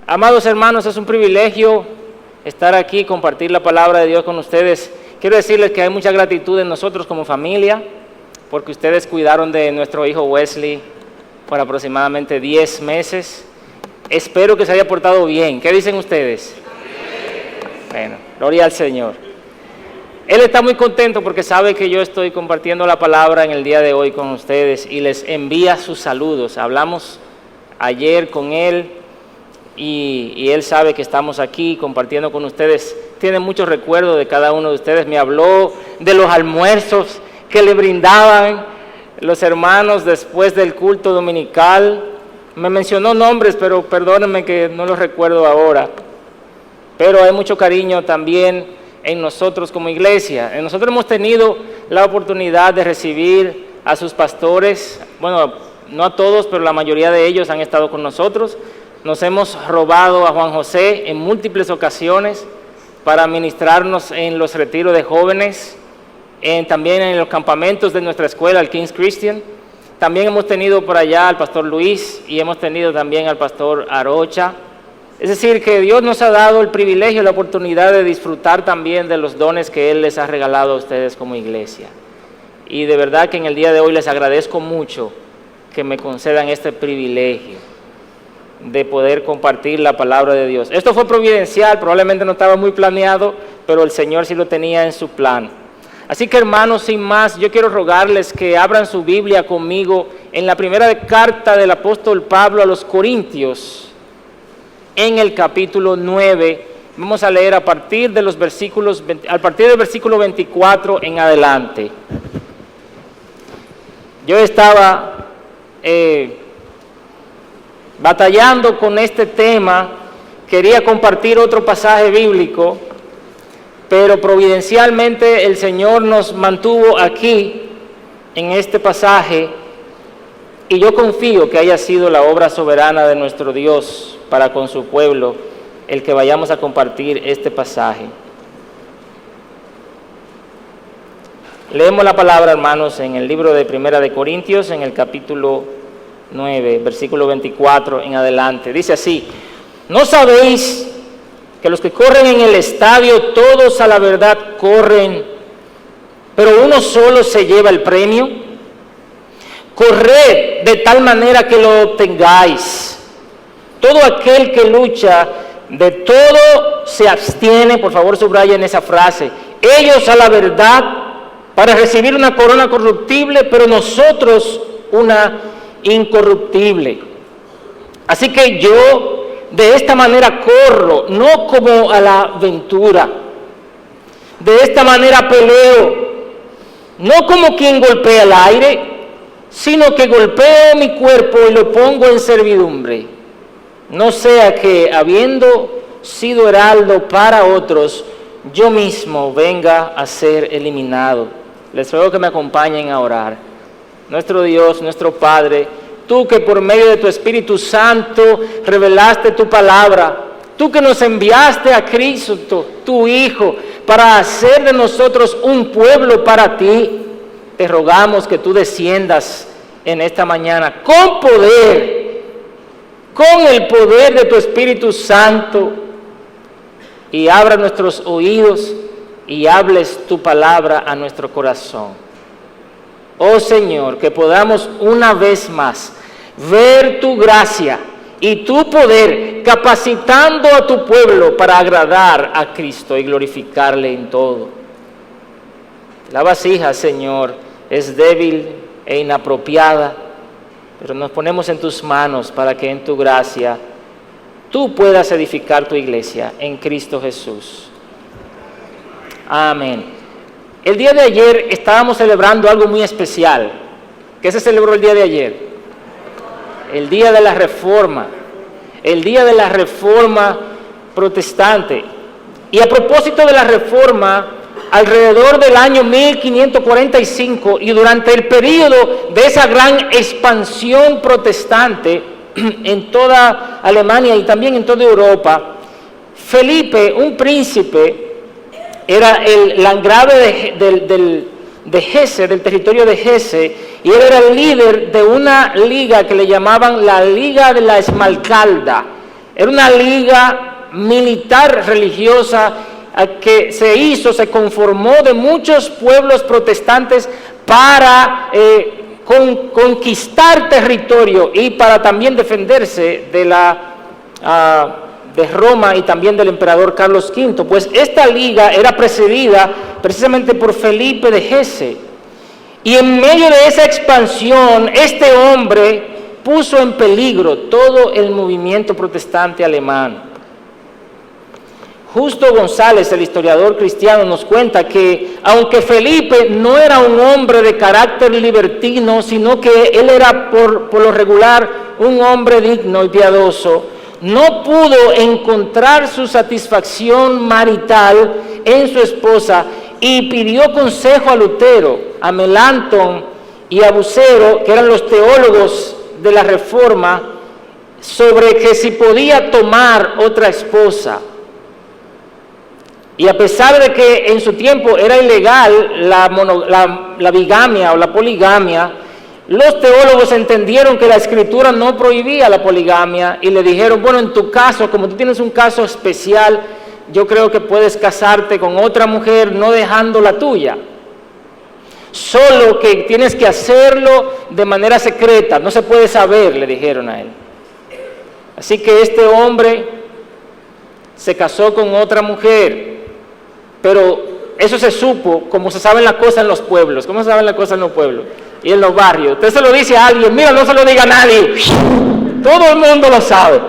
Amados hermanos, es un privilegio estar aquí y compartir la palabra de Dios con ustedes. Quiero decirles que hay mucha gratitud en nosotros como familia, porque ustedes cuidaron de nuestro hijo Wesley por aproximadamente 10 meses. Espero que se haya portado bien. ¿Qué dicen ustedes? Bueno, gloria al Señor. Él está muy contento porque sabe que yo estoy compartiendo la palabra en el día de hoy con ustedes y les envía sus saludos. Hablamos ayer con él y él sabe que estamos aquí compartiendo con ustedes. Tiene muchos recuerdos de cada uno de ustedes. Me habló de los almuerzos que le brindaban los hermanos después del culto dominical. Me mencionó nombres, pero perdónenme que no los recuerdo ahora. Pero hay mucho cariño también en nosotros como iglesia. Nosotros hemos tenido la oportunidad de recibir a sus pastores. Bueno, no a todos, pero la mayoría de ellos han estado con nosotros. Nos hemos robado a Juan José en múltiples ocasiones para ministrarnos en los retiros de jóvenes, también en los campamentos de nuestra escuela, el King's Christian. También hemos tenido por allá al pastor Luis y hemos tenido también al pastor Arocha. Es decir, que Dios nos ha dado el privilegio y la oportunidad de disfrutar también de los dones que Él les ha regalado a ustedes como iglesia. Y de verdad que en el día de hoy les agradezco mucho que me concedan este privilegio de poder compartir la palabra de Dios. Esto fue providencial, probablemente no estaba muy planeado, pero el Señor sí lo tenía en su plan. Así que hermanos, sin más, yo quiero rogarles que abran su Biblia conmigo en la primera carta del apóstol Pablo a los Corintios, en el capítulo 9. Vamos a leer a partir del versículo 24 en adelante. Yo estaba batallando con este tema, quería compartir otro pasaje bíblico, pero providencialmente el Señor nos mantuvo aquí en este pasaje y yo confío que haya sido la obra soberana de nuestro Dios para con su pueblo el que vayamos a compartir este pasaje. Leemos la palabra, hermanos, en el libro de Primera de Corintios, en el capítulo 9, versículo 24 en adelante. Dice así: ¿no sabéis que los que corren en el estadio, todos a la verdad corren, pero uno solo se lleva el premio? Corred de tal manera que lo obtengáis. Todo aquel que lucha, de todo se abstiene. Por favor, subrayen esa frase. Ellos a la verdad, para recibir una corona corruptible, pero nosotros una incorruptible. Así que yo de esta manera corro, no como a la aventura. De esta manera peleo, no como quien golpea el aire, sino que golpeo mi cuerpo y lo pongo en servidumbre. No sea que, habiendo sido heraldo para otros, yo mismo venga a ser eliminado. Les ruego que me acompañen a orar. Nuestro Dios, nuestro Padre, tú que por medio de tu Espíritu Santo revelaste tu palabra, tú que nos enviaste a Cristo, tu Hijo, para hacer de nosotros un pueblo para ti, te rogamos que tú desciendas en esta mañana con poder, con el poder de tu Espíritu Santo, y abra nuestros oídos y hables tu palabra a nuestro corazón. Oh Señor, que podamos una vez más ver tu gracia y tu poder capacitando a tu pueblo para agradar a Cristo y glorificarle en todo. La vasija, Señor, es débil e inapropiada, pero nos ponemos en tus manos para que en tu gracia tú puedas edificar tu iglesia en Cristo Jesús. Amén. El día de ayer estábamos celebrando algo muy especial. ¿Qué se celebró el día de ayer? El día de la Reforma. El día de la Reforma protestante. Y a propósito de la Reforma, alrededor del año 1545 y durante el periodo de esa gran expansión protestante en toda Alemania y también en toda Europa, Felipe, un príncipe, era el landgrave de Hesse, del territorio de Hesse, y él era el líder de una liga que le llamaban la Liga de la Esmalcalda. Era una liga militar religiosa que se conformó de muchos pueblos protestantes para conquistar territorio y para también defenderse de Roma y también del emperador Carlos V. Pues esta liga era presidida precisamente por Felipe de Hesse. Y en medio de esa expansión, este hombre puso en peligro todo el movimiento protestante alemán. Justo González, el historiador cristiano, nos cuenta que aunque Felipe no era un hombre de carácter libertino, sino que él era por lo regular un hombre digno y piadoso, no pudo encontrar su satisfacción marital en su esposa y pidió consejo a Lutero, a Melanchthon y a Bucero, que eran los teólogos de la Reforma, sobre que si podía tomar otra esposa. Y a pesar de que en su tiempo era ilegal la bigamia o la poligamia, los teólogos entendieron que la Escritura no prohibía la poligamia y le dijeron, bueno, en tu caso, como tú tienes un caso especial, yo creo que puedes casarte con otra mujer no dejando la tuya. Solo que tienes que hacerlo de manera secreta, no se puede saber, le dijeron a él. Así que este hombre se casó con otra mujer, pero eso se supo, como se saben las cosas en los pueblos. ¿Cómo se saben las cosas en los pueblos? Y en los barrios. Usted se lo dice a alguien, mira, no se lo diga a nadie. Todo el mundo lo sabe.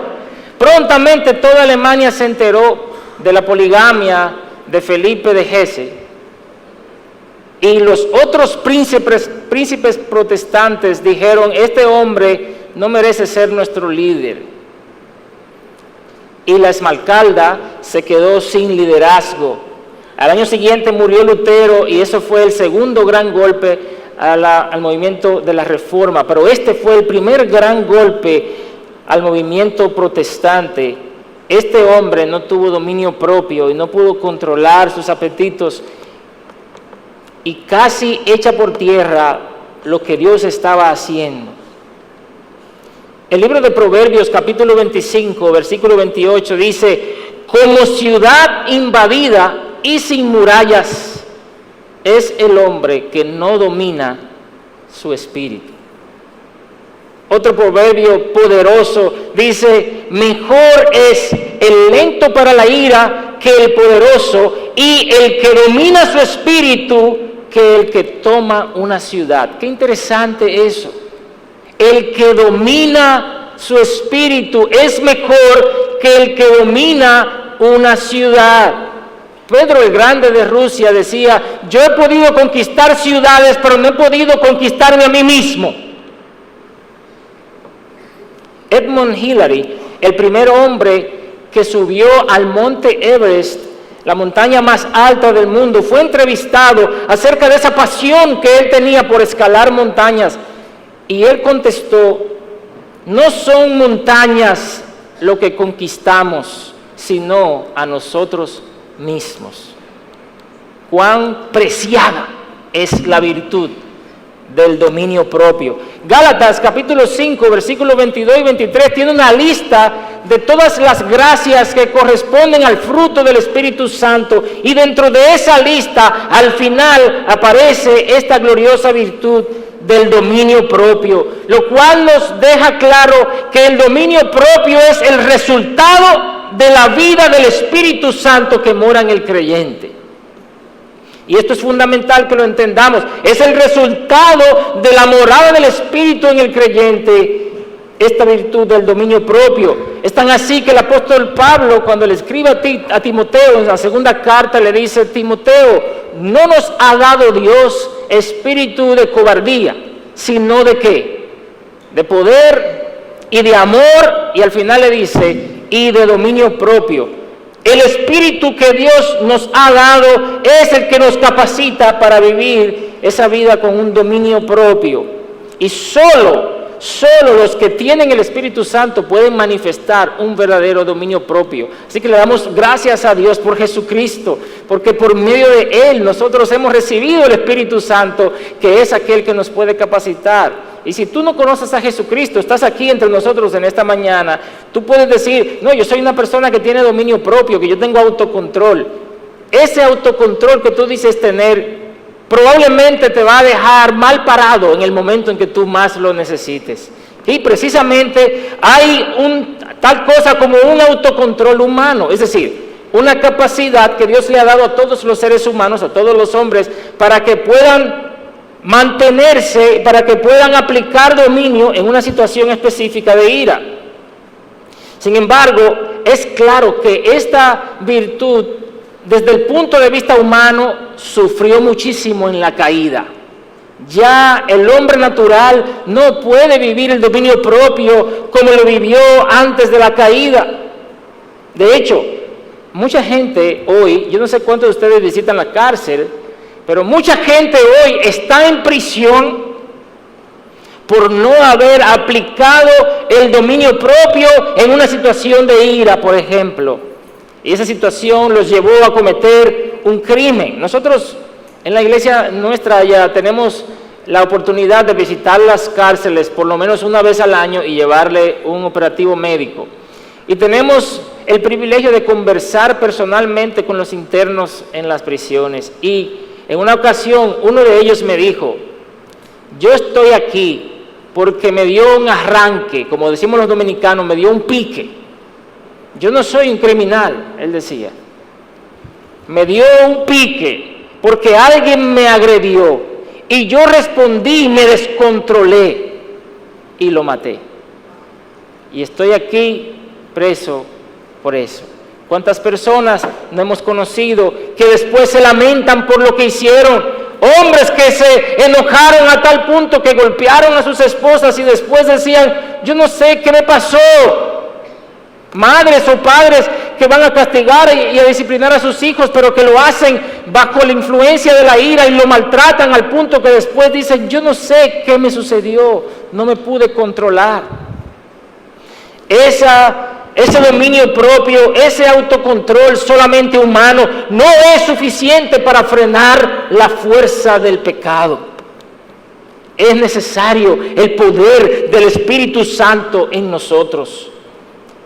Prontamente toda Alemania se enteró de la poligamia de Felipe de Hesse. Y los otros príncipes protestantes dijeron, este hombre no merece ser nuestro líder. Y la Esmalcalda se quedó sin liderazgo. Al año siguiente murió Lutero y eso fue el segundo gran golpe al movimiento de la Reforma. Pero este fue el primer gran golpe al movimiento protestante. Este hombre no tuvo dominio propio y no pudo controlar sus apetitos y casi echa por tierra lo que Dios estaba haciendo. El libro de Proverbios, capítulo 25, versículo 28, dice, como ciudad invadida y sin murallas es el hombre que no domina su espíritu. Otro proverbio poderoso dice, mejor es el lento para la ira que el poderoso, y el que domina su espíritu que el que toma una ciudad. Qué interesante eso. El que domina su espíritu es mejor que el que domina una ciudad. Pedro el Grande de Rusia decía, yo he podido conquistar ciudades, pero no he podido conquistarme a mí mismo. Edmund Hillary, el primer hombre que subió al monte Everest, la montaña más alta del mundo, fue entrevistado acerca de esa pasión que él tenía por escalar montañas. Y él contestó, no son montañas lo que conquistamos, sino a nosotros mismos. Cuán preciada es la virtud del dominio propio. Gálatas capítulo 5, versículos 22 y 23 tiene una lista de todas las gracias que corresponden al fruto del Espíritu Santo, y dentro de esa lista al final aparece esta gloriosa virtud del dominio propio, lo cual nos deja claro que el dominio propio es el resultado de la vida del Espíritu Santo que mora en el creyente. Y esto es fundamental que lo entendamos. Es el resultado de la morada del Espíritu en el creyente, esta virtud del dominio propio. Es tan así que el apóstol Pablo, cuando le escribe a Timoteo, en la segunda carta, le dice, Timoteo, no nos ha dado Dios espíritu de cobardía, sino de ¿qué? De poder y de amor, y al final le dice, y de dominio propio. El espíritu que Dios nos ha dado es el que nos capacita para vivir esa vida con un dominio propio. Y solo los que tienen el Espíritu Santo pueden manifestar un verdadero dominio propio. Así que le damos gracias a Dios por Jesucristo, porque por medio de Él nosotros hemos recibido el Espíritu Santo, que es aquel que nos puede capacitar Y si tú no conoces a Jesucristo, estás aquí entre nosotros en esta mañana, tú puedes decir, no, yo soy una persona que tiene dominio propio, que yo tengo autocontrol. Ese autocontrol que tú dices tener, probablemente te va a dejar mal parado en el momento en que tú más lo necesites. Y precisamente hay tal cosa como un autocontrol humano, es decir, una capacidad que Dios le ha dado a todos los seres humanos, a todos los hombres, para que puedan mantenerse, para que puedan aplicar dominio en una situación específica de ira. Sin embargo, es claro que esta virtud, desde el punto de vista humano, sufrió muchísimo en la caída. Ya el hombre natural no puede vivir el dominio propio como lo vivió antes de la caída. De hecho, mucha gente hoy, yo no sé cuántos de ustedes visitan la cárcel, pero mucha gente hoy está en prisión por no haber aplicado el dominio propio en una situación de ira, por ejemplo. Y esa situación los llevó a cometer un crimen. Nosotros en la iglesia nuestra ya tenemos la oportunidad de visitar las cárceles por lo menos una vez al año y llevarle un operativo médico. Y tenemos el privilegio de conversar personalmente con los internos en las prisiones. Y en una ocasión uno de ellos me dijo, yo estoy aquí porque me dio un arranque, como decimos los dominicanos, me dio un pique. Yo no soy un criminal, él decía. Me dio un pique porque alguien me agredió y yo respondí, me descontrolé y lo maté. Y estoy aquí preso por eso. ¿Cuántas personas no hemos conocido que después se lamentan por lo que hicieron? Hombres que se enojaron a tal punto que golpearon a sus esposas y después decían, yo no sé qué me pasó. Madres o padres que van a castigar y a disciplinar a sus hijos, pero que lo hacen bajo la influencia de la ira y lo maltratan al punto que después dicen, yo no sé qué me sucedió, no me pude controlar. Ese dominio propio, ese autocontrol solamente humano no es suficiente para frenar la fuerza del pecado. Es necesario el poder del Espíritu Santo en nosotros.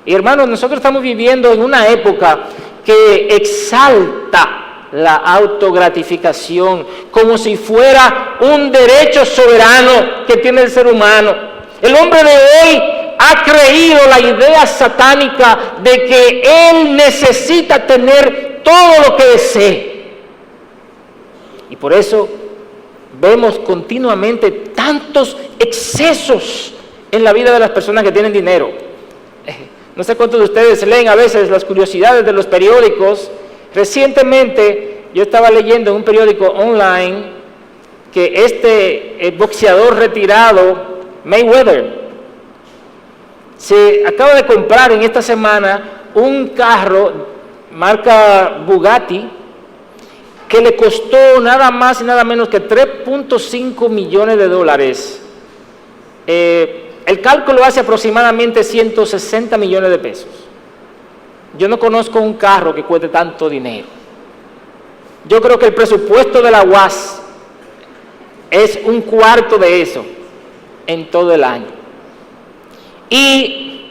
Y hermanos, nosotros estamos viviendo en una época que exalta la autogratificación como si fuera un derecho soberano que tiene el ser humano. El hombre de hoy ha creído la idea satánica de que él necesita tener todo lo que desee. Y por eso vemos continuamente tantos excesos en la vida de las personas que tienen dinero. No sé cuántos de ustedes leen a veces las curiosidades de los periódicos. Recientemente yo estaba leyendo en un periódico online que este boxeador retirado, Mayweather, se acaba de comprar en esta semana un carro marca Bugatti que le costó nada más y nada menos que 3.5 millones de dólares. El cálculo hace aproximadamente 160 millones de pesos. Yo no conozco un carro que cueste tanto dinero. Yo creo que el presupuesto de la UAS es un cuarto de eso en todo el año. Y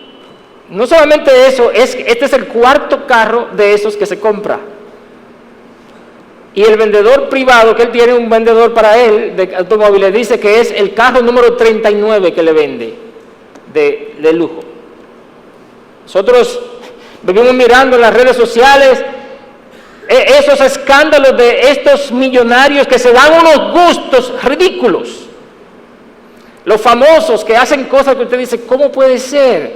no solamente eso, este es el cuarto carro de esos que se compra. Y el vendedor privado, que él tiene un vendedor para él de automóviles, dice que es el carro número 39 que le vende de lujo. Nosotros vivimos mirando en las redes sociales esos escándalos de estos millonarios que se dan unos gustos ridículos. Los famosos que hacen cosas que usted dice, ¿cómo puede ser?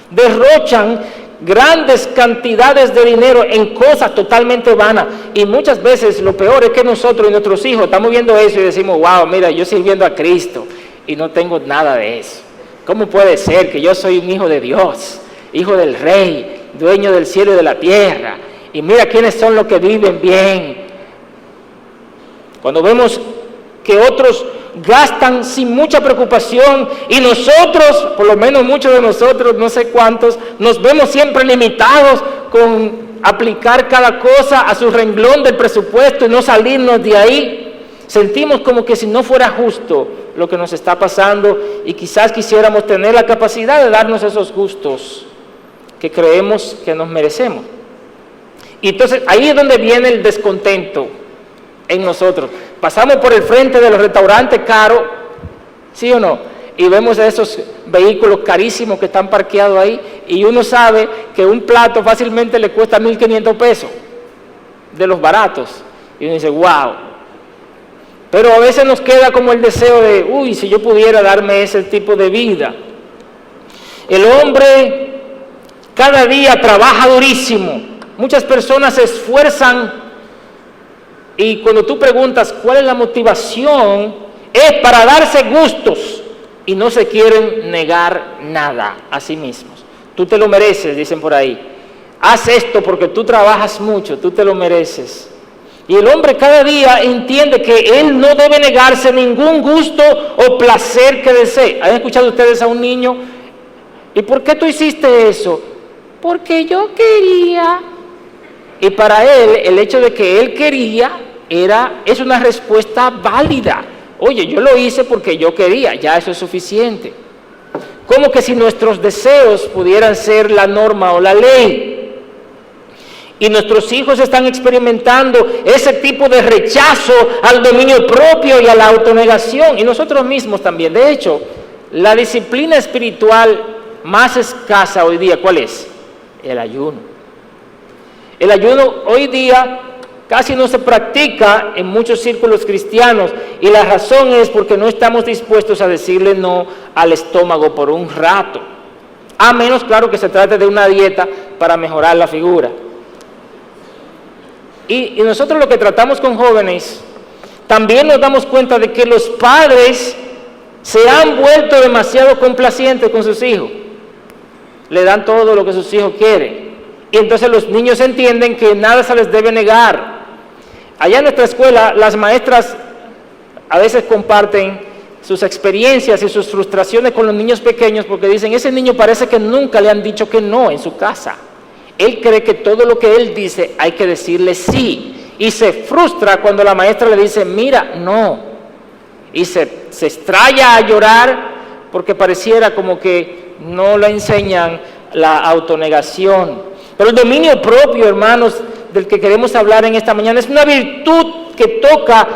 Derrochan grandes cantidades de dinero en cosas totalmente vanas. Y muchas veces lo peor es que nosotros y nuestros hijos estamos viendo eso y decimos, wow, mira, yo sirviendo a Cristo y no tengo nada de eso. ¿Cómo puede ser que yo soy un hijo de Dios, hijo del Rey, dueño del cielo y de la tierra? Y mira quiénes son los que viven bien. Cuando vemos que otros gastan sin mucha preocupación y nosotros, por lo menos muchos de nosotros, no sé cuántos, nos vemos siempre limitados con aplicar cada cosa a su renglón del presupuesto y no salirnos de ahí. Sentimos como que si no fuera justo lo que nos está pasando y quizás quisiéramos tener la capacidad de darnos esos gustos que creemos que nos merecemos. Y entonces ahí es donde viene el descontento en nosotros. Pasamos por el frente de los restaurantes caros, ¿sí o no? Y vemos esos vehículos carísimos que están parqueados ahí y uno sabe que un plato fácilmente le cuesta 1,500 pesos de los baratos. Y uno dice, wow. Pero a veces nos queda como el deseo de, uy, si yo pudiera darme ese tipo de vida. El hombre cada día trabaja durísimo. Muchas personas se esfuerzan y cuando tú preguntas cuál es la motivación, es para darse gustos y no se quieren negar nada a sí mismos. Tú te lo mereces, dicen por ahí. Haz esto porque tú trabajas mucho, tú te lo mereces. Y el hombre cada día entiende que él no debe negarse ningún gusto o placer que desee. ¿Han escuchado ustedes a un niño? ¿Y por qué tú hiciste eso? Porque yo quería. Y para él, el hecho de que él quería es una respuesta válida. Oye, yo lo hice porque yo quería, ya eso es suficiente. Como que si nuestros deseos pudieran ser la norma o la ley. Y nuestros hijos están experimentando ese tipo de rechazo al dominio propio y a la autonegación. Y nosotros mismos también. De hecho, la disciplina espiritual más escasa hoy día, ¿cuál es? El ayuno. El ayuno hoy día casi no se practica en muchos círculos cristianos y la razón es porque no estamos dispuestos a decirle no al estómago por un rato. A menos, claro, que se trate de una dieta para mejorar la figura. Y nosotros lo que tratamos con jóvenes, también nos damos cuenta de que los padres se han vuelto demasiado complacientes con sus hijos. Le dan todo lo que sus hijos quieren. Y entonces los niños entienden que nada se les debe negar. Allá en nuestra escuela, las maestras a veces comparten sus experiencias y sus frustraciones con los niños pequeños porque dicen, ese niño parece que nunca le han dicho que no en su casa. Él cree que todo lo que él dice hay que decirle sí. Y se frustra cuando la maestra le dice, mira, no. Y se extraña a llorar porque pareciera como que no le enseñan la autonegación. Pero el dominio propio, hermanos, del que queremos hablar en esta mañana, es una virtud que toca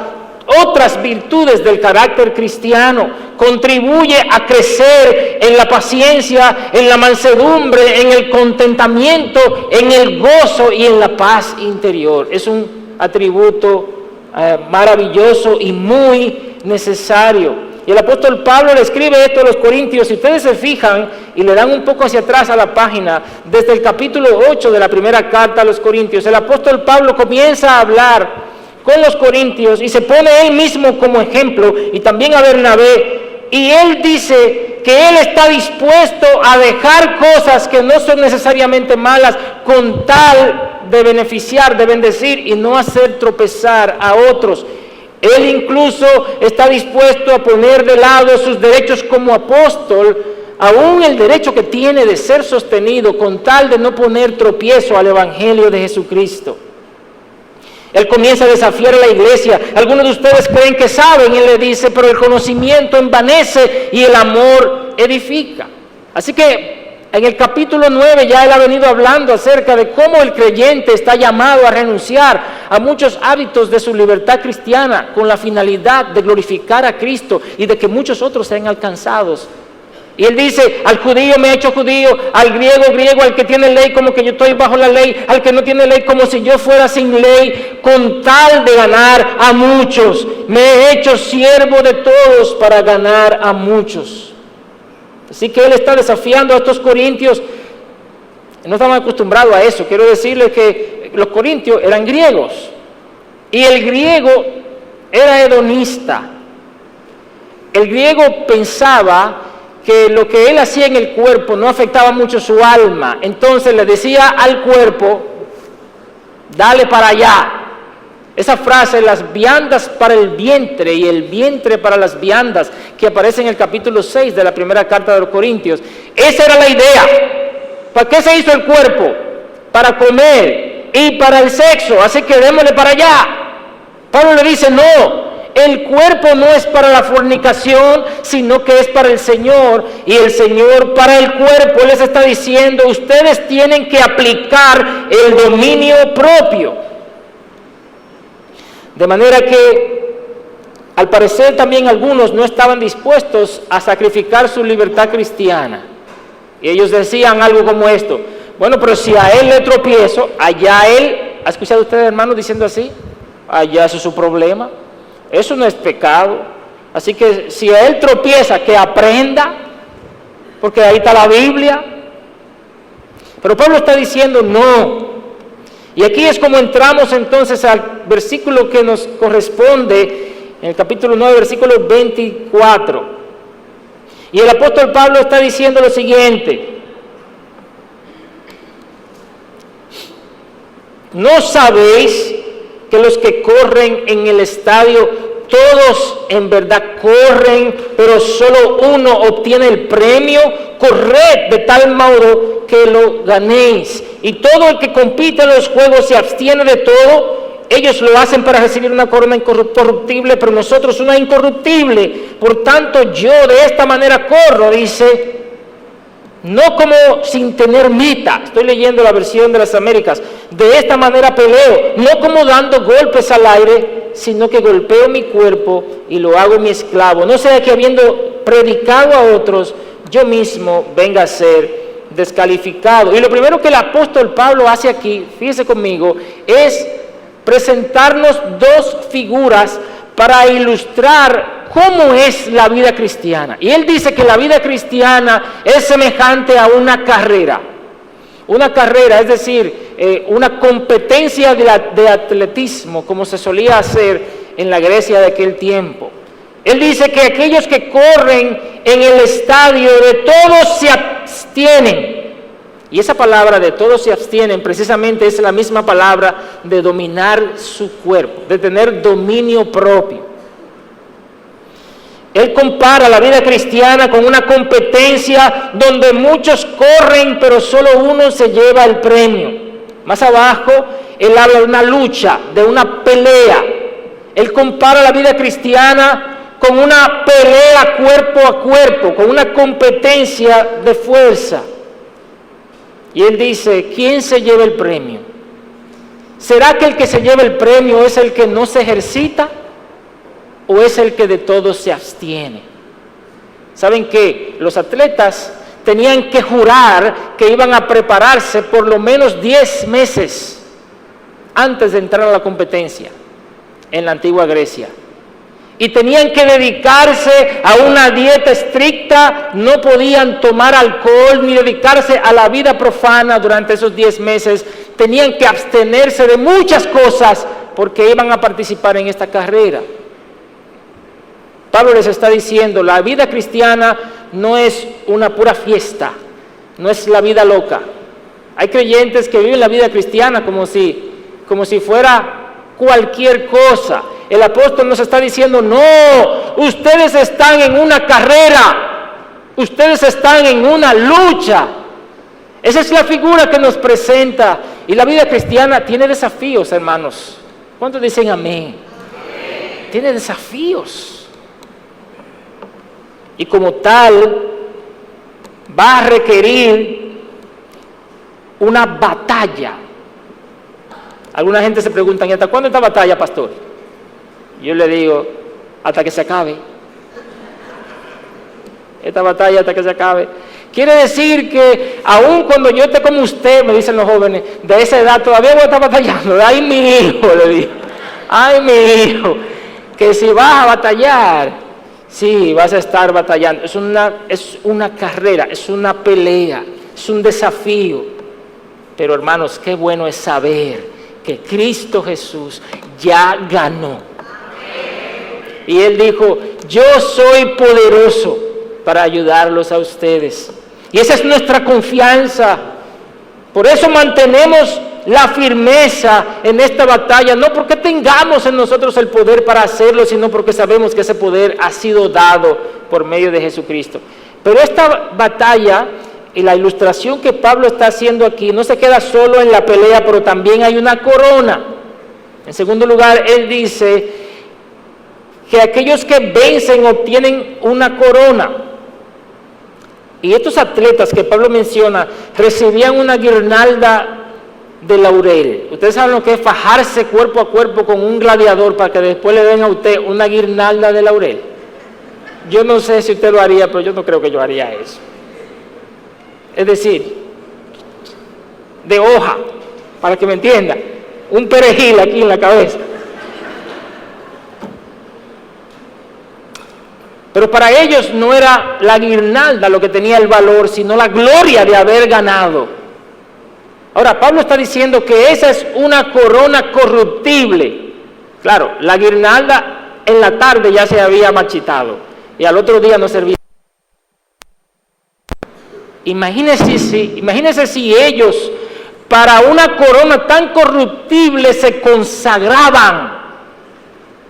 otras virtudes del carácter cristiano, contribuye a crecer en la paciencia, en la mansedumbre, en el contentamiento, en el gozo y en la paz interior. Es un atributo maravilloso y muy necesario. Y el apóstol Pablo le escribe esto a los Corintios. Si ustedes se fijan y le dan un poco hacia atrás a la página, desde el capítulo 8 de la primera carta a los Corintios, el apóstol Pablo comienza a hablar con los Corintios y se pone él mismo como ejemplo y también a Bernabé. Y él dice que él está dispuesto a dejar cosas que no son necesariamente malas con tal de beneficiar, de bendecir y no hacer tropezar a otros. Él incluso está dispuesto a poner de lado sus derechos como apóstol, aún el derecho que tiene de ser sostenido con tal de no poner tropiezo al Evangelio de Jesucristo. Él comienza a desafiar a la iglesia. Algunos de ustedes creen que saben, y él le dice, pero el conocimiento envanece y el amor edifica. Así que en el capítulo 9 ya él ha venido hablando acerca de cómo el creyente está llamado a renunciar a muchos hábitos de su libertad cristiana con la finalidad de glorificar a Cristo y de que muchos otros sean alcanzados. Y él dice, al judío me he hecho judío, al griego griego, al que tiene ley como que yo estoy bajo la ley, al que no tiene ley como si yo fuera sin ley, con tal de ganar a muchos. Me he hecho siervo de todos para ganar a muchos. Así que él está desafiando a estos corintios. No estaban acostumbrados a eso. Quiero decirles que los corintios eran griegos. Y el griego era hedonista. El griego pensaba que lo que él hacía en el cuerpo no afectaba mucho su alma. Entonces le decía al cuerpo, dale para allá. Esa frase, las viandas para el vientre y el vientre para las viandas, que aparece en el capítulo 6 de la primera carta de los Corintios, esa era la idea. ¿Para qué se hizo el cuerpo? Para comer y para el sexo, así que démosle para allá. Pablo le dice, no, el cuerpo no es para la fornicación, sino que es para el Señor, y el Señor para el cuerpo. Él les está diciendo, ustedes tienen que aplicar el dominio propio. De manera que, al parecer también algunos no estaban dispuestos a sacrificar su libertad cristiana. Y ellos decían algo como esto: bueno, pero si a él le tropiezo, allá él, ¿ha escuchado usted, hermano, diciendo así? Allá eso es su problema, eso no es pecado. Así que si a él tropieza, que aprenda, porque ahí está la Biblia. Pero Pablo está diciendo no. Y aquí es como entramos entonces al versículo que nos corresponde, en el capítulo 9, versículo 24. Y el apóstol Pablo está diciendo lo siguiente: ¿no sabéis que los que corren en el estadio, todos en verdad corren, pero solo uno obtiene el premio? Corred de tal modo que lo ganéis. Y todo el que compite en los juegos se abstiene de todo. Ellos lo hacen para recibir una corona incorruptible, pero nosotros una incorruptible. Por tanto, yo de esta manera corro, dice, no como sin tener meta. Estoy leyendo la versión de las Américas. De esta manera peleo, no como dando golpes al aire, sino que golpeo mi cuerpo y lo hago mi esclavo. No sea que habiendo predicado a otros, yo mismo venga a ser descalificado. Y lo primero que el apóstol Pablo hace aquí, fíjese conmigo, es presentarnos dos figuras para ilustrar cómo es la vida cristiana. Y él dice que la vida cristiana es semejante a una carrera. Una carrera, es decir, una competencia de atletismo, como se solía hacer en la Grecia de aquel tiempo. Él dice que aquellos que corren en el estadio, de todos se abstienen. Y esa palabra de todos se abstienen precisamente es la misma palabra de dominar su cuerpo, de tener dominio propio. Él compara la vida cristiana con una competencia donde muchos corren, pero solo uno se lleva el premio. Más abajo, él habla de una lucha, de una pelea. Él compara la vida cristiana con una pelea cuerpo a cuerpo, con una competencia de fuerza. Y él dice, ¿quién se lleva el premio? ¿Será que el que se lleva el premio es el que no se ejercita o es el que de todo se abstiene? ¿Saben qué? Los atletas tenían que jurar que iban a prepararse por lo menos 10 meses antes de entrar a la competencia en la antigua Grecia. Y tenían que dedicarse a una dieta estricta, no podían tomar alcohol ni dedicarse a la vida profana durante esos 10 meses. Tenían que abstenerse de muchas cosas porque iban a participar en esta carrera. Pablo les está diciendo, la vida cristiana no es una pura fiesta, no es la vida loca. Hay creyentes que viven la vida cristiana como si fuera cualquier cosa. El apóstol nos está diciendo, no, ustedes están en una carrera, ustedes están en una lucha. Esa es la figura que nos presenta. Y la vida cristiana tiene desafíos, hermanos. ¿Cuántos dicen amén? Amén. Tiene desafíos. Y como tal, va a requerir una batalla. Alguna gente se pregunta, ¿y hasta cuándo esta batalla, pastor? Yo le digo, hasta que se acabe. Esta batalla hasta que se acabe. Quiere decir que aun cuando yo esté como usted, me dicen los jóvenes, de esa edad, todavía voy a estar batallando. Ay, mi hijo, le digo. Ay, mi hijo, que si vas a batallar, sí, vas a estar batallando. Es una carrera, es una pelea, es un desafío. Pero hermanos, qué bueno es saber que Cristo Jesús ya ganó. Y Él dijo, yo soy poderoso para ayudarlos a ustedes. Y esa es nuestra confianza. Por eso mantenemos la firmeza en esta batalla, no porque tengamos en nosotros el poder para hacerlo, sino porque sabemos que ese poder ha sido dado por medio de Jesucristo. Pero esta batalla y la ilustración que Pablo está haciendo aquí no se queda solo en la pelea, pero también hay una corona. En segundo lugar, él dice que aquellos que vencen obtienen una corona. Y estos atletas que Pablo menciona recibían una guirnalda de laurel. Ustedes saben lo que es fajarse cuerpo a cuerpo con un gladiador para que después le den a usted una guirnalda de laurel. Yo no sé si usted lo haría, pero yo no creo que yo haría eso. Es decir, de hoja, para que me entienda, un perejil aquí en la cabeza. Pero para ellos no era la guirnalda lo que tenía el valor, sino la gloria de haber ganado. Ahora, Pablo está diciendo que esa es una corona corruptible. Claro, la guirnalda en la tarde ya se había marchitado y al otro día no servía. Imagínense si ellos para una corona tan corruptible se consagraban.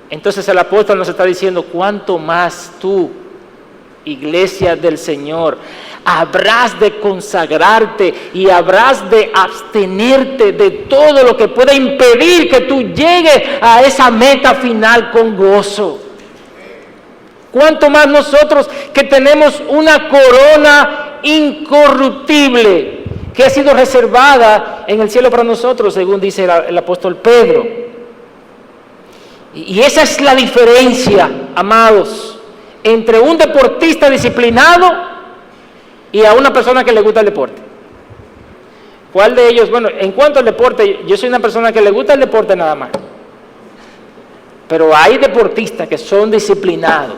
Entonces el apóstol nos está diciendo, ¿cuánto más tú, iglesia del Señor, habrás de consagrarte y habrás de abstenerte de todo lo que pueda impedir que tú llegues a esa meta final con gozo? ¿Cuánto más nosotros que tenemos una corona incorruptible que ha sido reservada en el cielo para nosotros, según dice el apóstol Pedro? Y esa es la diferencia, amados, entre un deportista disciplinado y a una persona que le gusta el deporte. ¿Cuál de ellos? Bueno, en cuanto al deporte, yo soy una persona que le gusta el deporte nada más. Pero hay deportistas que son disciplinados.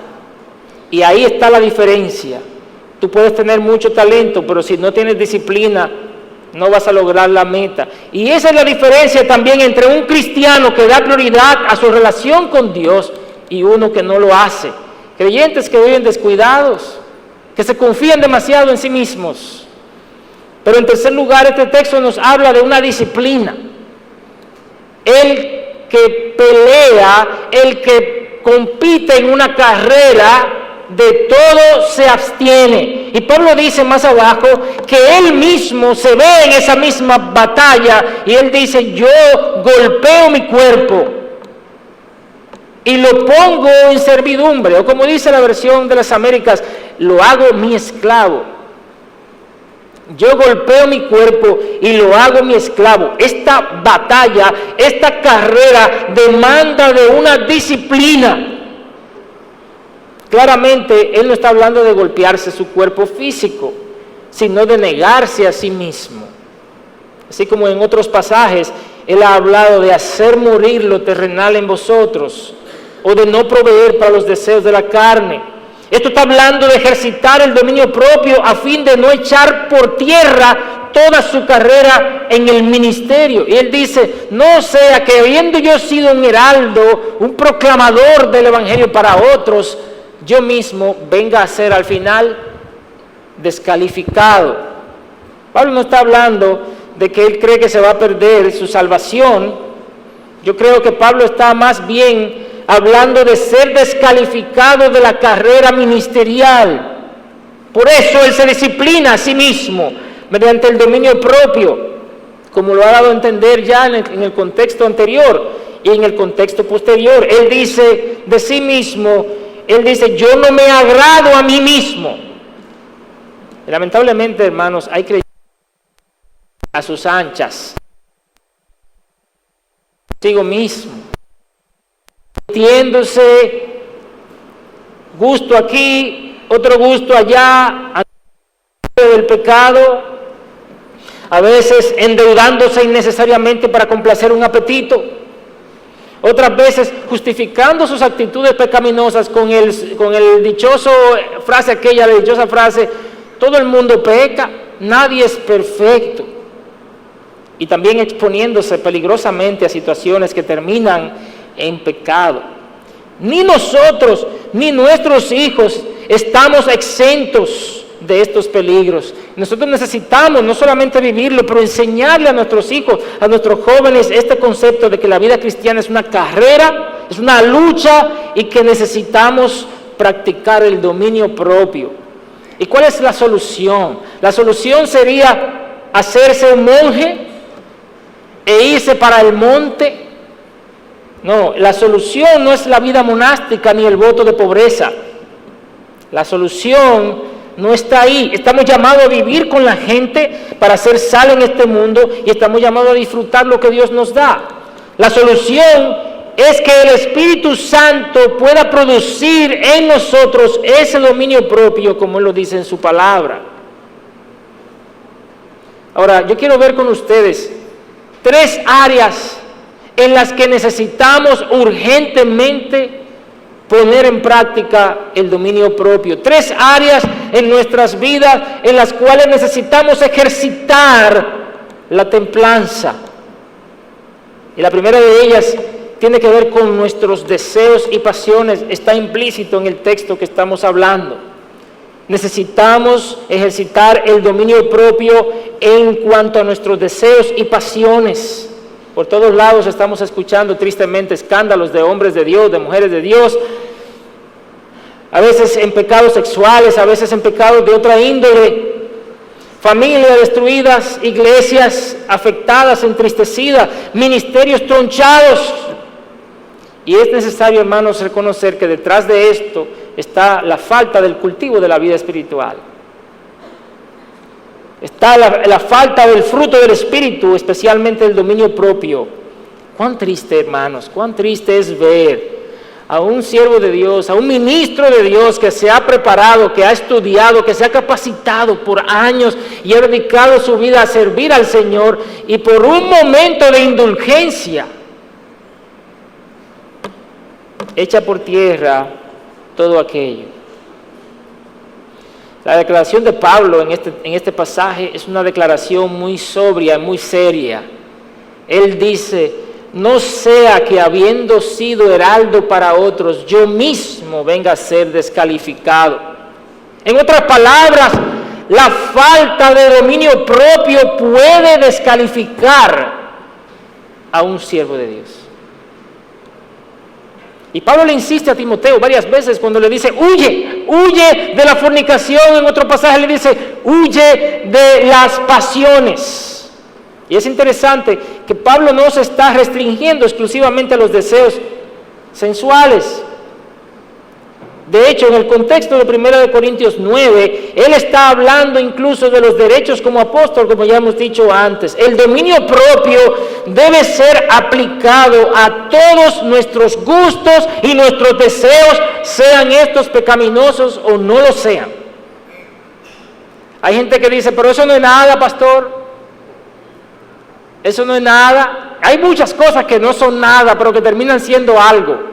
Y ahí está la diferencia. Tú puedes tener mucho talento, pero si no tienes disciplina, no vas a lograr la meta. Y esa es la diferencia también entre un cristiano que da prioridad a su relación con Dios y uno que no lo hace. Creyentes que viven descuidados, que se confían demasiado en sí mismos. Pero en tercer lugar, este texto nos habla de una disciplina. El que pelea, el que compite en una carrera, de todo se abstiene. Y Pablo dice más abajo que él mismo se ve en esa misma batalla y él dice, yo golpeo mi cuerpo y lo pongo en servidumbre, o como dice la versión de las Américas, lo hago mi esclavo. Yo golpeo mi cuerpo y lo hago mi esclavo. Esta batalla, esta carrera demanda de una disciplina. Claramente, él no está hablando de golpearse su cuerpo físico, sino de negarse a sí mismo. Así como en otros pasajes, él ha hablado de hacer morir lo terrenal en vosotros, o de no proveer para los deseos de la carne. Esto está hablando de ejercitar el dominio propio a fin de no echar por tierra toda su carrera en el ministerio. Y él dice, no sea que habiendo yo sido un heraldo, un proclamador del evangelio para otros, yo mismo venga a ser al final descalificado. Pablo no está hablando de que él cree que se va a perder su salvación. Yo creo que Pablo está más bien hablando de ser descalificado de la carrera ministerial. Por eso él se disciplina a sí mismo mediante el dominio propio, como lo ha dado a entender ya en el contexto anterior y en el contexto posterior. Él dice de sí mismo, él dice, yo no me agrado a mí mismo. Y lamentablemente, hermanos, hay creyentes a sus anchas, consigo mismo, metiéndose gusto aquí, otro gusto allá, del pecado, a veces endeudándose innecesariamente para complacer un apetito, otras veces justificando sus actitudes pecaminosas con el dichoso frase aquella, la dichosa frase, todo el mundo peca, nadie es perfecto. Y también exponiéndose peligrosamente a situaciones que terminan en pecado. Ni nosotros, ni nuestros hijos estamos exentos de estos peligros. Nosotros necesitamos no solamente vivirlo, pero enseñarle a nuestros hijos, a nuestros jóvenes, este concepto de que la vida cristiana es una carrera, es una lucha y que necesitamos practicar el dominio propio. ¿Y cuál es la solución? La solución sería hacerse un monje e irse para el monte No, la solución no es la vida monástica ni el voto de pobreza. La solución no está ahí. Estamos llamados a vivir con la gente para ser sal en este mundo y estamos llamados a disfrutar lo que Dios nos da. La solución es que el Espíritu Santo pueda producir en nosotros ese dominio propio, como Él lo dice en su palabra. Ahora, yo quiero ver con ustedes 3 áreas en las que necesitamos urgentemente poner en práctica el dominio propio. 3 áreas en nuestras vidas en las cuales necesitamos ejercitar la templanza. Y la primera de ellas tiene que ver con nuestros deseos y pasiones. Está implícito en el texto que estamos hablando. Necesitamos ejercitar el dominio propio en cuanto a nuestros deseos y pasiones. Por todos lados estamos escuchando tristemente escándalos de hombres de Dios, de mujeres de Dios, a veces en pecados sexuales, a veces en pecados de otra índole, familias destruidas, iglesias afectadas, entristecidas, ministerios tronchados. Y es necesario, hermanos, reconocer que detrás de esto está la falta del cultivo de la vida espiritual. Está la falta del fruto del Espíritu, especialmente el dominio propio. Cuán triste, hermanos, cuán triste es ver a un siervo de Dios, a un ministro de Dios que se ha preparado, que ha estudiado, que se ha capacitado por años y ha dedicado su vida a servir al Señor, y por un momento de indulgencia echa por tierra todo aquello. La declaración de Pablo en este pasaje es una declaración muy sobria, muy seria. Él dice: no sea que habiendo sido heraldo para otros, yo mismo venga a ser descalificado. En otras palabras, la falta de dominio propio puede descalificar a un siervo de Dios. Y Pablo le insiste a Timoteo varias veces cuando le dice: huye de la fornicación. En otro pasaje le dice: huye de las pasiones. Y es interesante que Pablo no se está restringiendo exclusivamente a los deseos sensuales. De hecho, en el contexto de 1 Corintios 9, él está hablando incluso de los derechos como apóstol, como ya hemos dicho antes. El dominio propio debe ser aplicado a todos nuestros gustos y nuestros deseos, sean estos pecaminosos o no lo sean. Hay gente que dice: pero eso no es nada, pastor. Eso no es nada. Hay muchas cosas que no son nada, pero que terminan siendo algo.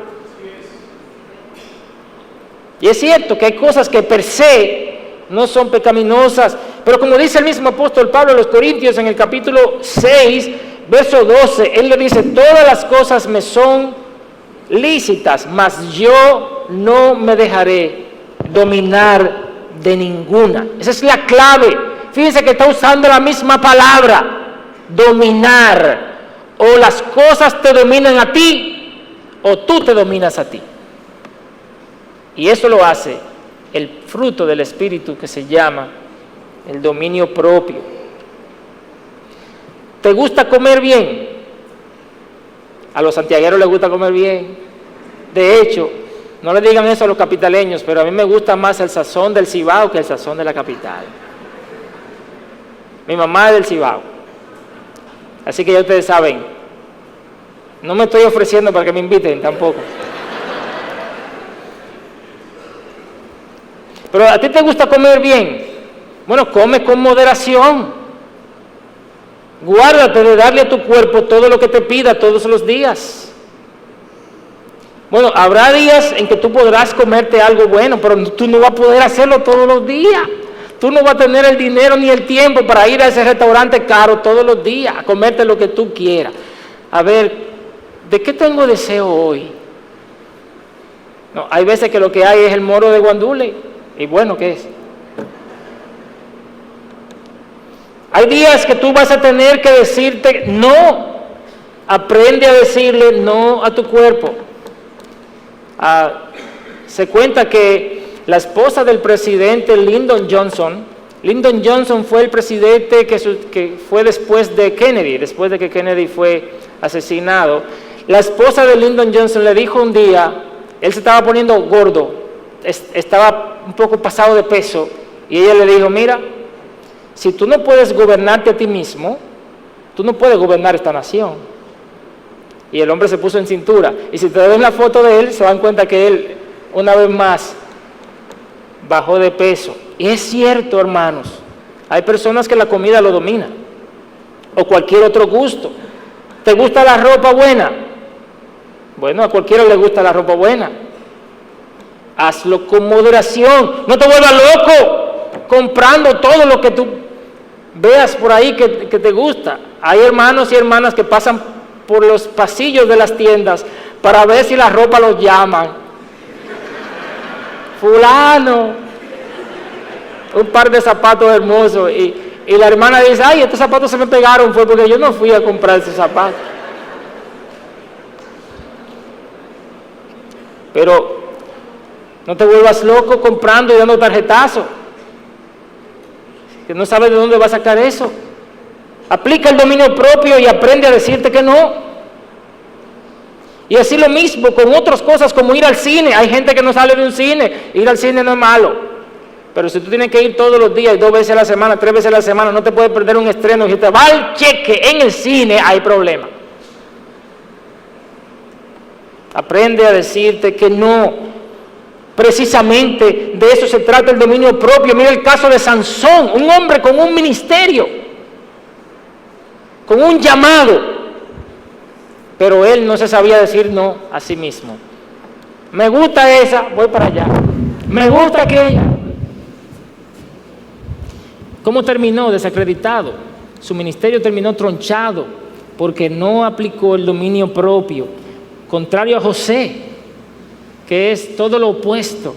Y es cierto que hay cosas que per se no son pecaminosas, pero como dice el mismo apóstol Pablo a los Corintios en el capítulo 6, verso 12, él le dice: todas las cosas me son lícitas, mas yo no me dejaré dominar de ninguna. Esa es la clave. Fíjense que está usando la misma palabra, dominar. O las cosas te dominan a ti, o tú te dominas a ti. Y eso lo hace el fruto del Espíritu que se llama el dominio propio. ¿Te gusta comer bien? A los santiagueros les gusta comer bien. De hecho, no le digan eso a los capitaleños, pero a mí me gusta más el sazón del Cibao que el sazón de la capital. Mi mamá es del Cibao. Así que ya ustedes saben, no me estoy ofreciendo para que me inviten tampoco. Pero a ti te gusta comer bien. Bueno, come con moderación. Guárdate de darle a tu cuerpo todo lo que te pida todos los días. Bueno, habrá días en que tú podrás comerte algo bueno, pero tú no vas a poder hacerlo todos los días. Tú no vas a tener el dinero ni el tiempo para ir a ese restaurante caro todos los días, a comerte lo que tú quieras. A ver, ¿de qué tengo deseo hoy? No, hay veces que lo que hay es el moro de guandule. Y bueno, ¿qué es? Hay días que tú vas a tener que decirte no. Aprende a decirle no a tu cuerpo. Se cuenta que la esposa del presidente Lyndon Johnson fue el presidente que fue después de Kennedy, después de que Kennedy fue asesinado. La esposa de Lyndon Johnson le dijo un día, él se estaba poniendo gordo, estaba un poco pasado de peso, y ella le dijo, mira, si tú no puedes gobernarte a ti mismo, tú no puedes gobernar esta nación. Y el hombre se puso en cintura. Y si te ven la foto de él, se dan cuenta que él, una vez más, bajó de peso. Y es cierto, hermanos, hay personas que la comida lo domina, o cualquier otro gusto. ¿Te gusta la ropa buena? Bueno, a cualquiera le gusta la ropa buena. Hazlo con moderación. No te vuelvas loco comprando todo lo que tú veas por ahí que te gusta. Hay hermanos y hermanas que pasan por los pasillos de las tiendas para ver si la ropa los llaman. Fulano, un par de zapatos hermosos, y la hermana dice, ay, estos zapatos se me pegaron, fue porque yo no fui a comprar esos zapatos. Pero no te vuelvas loco comprando y dando tarjetazo, que no sabes de dónde va a sacar eso. Aplica el dominio propio y aprende a decirte que no. Y así lo mismo con otras cosas como ir al cine. Hay gente que no sale de un cine. Ir al cine no es malo. Pero si tú tienes que ir todos los días, 2 veces a la semana, 3 veces a la semana, no te puedes perder un estreno. Si te va el cheque en el cine, hay problema. Aprende a decirte que no. Precisamente de eso se trata el dominio propio. Mira el caso de Sansón, un hombre con un ministerio, con un llamado, pero él no se sabía decir no a sí mismo. Me gusta esa, voy para allá. Me gusta aquella. ¿Cómo terminó? Desacreditado. Su ministerio terminó tronchado porque no aplicó el dominio propio. Contrario a José, que es todo lo opuesto.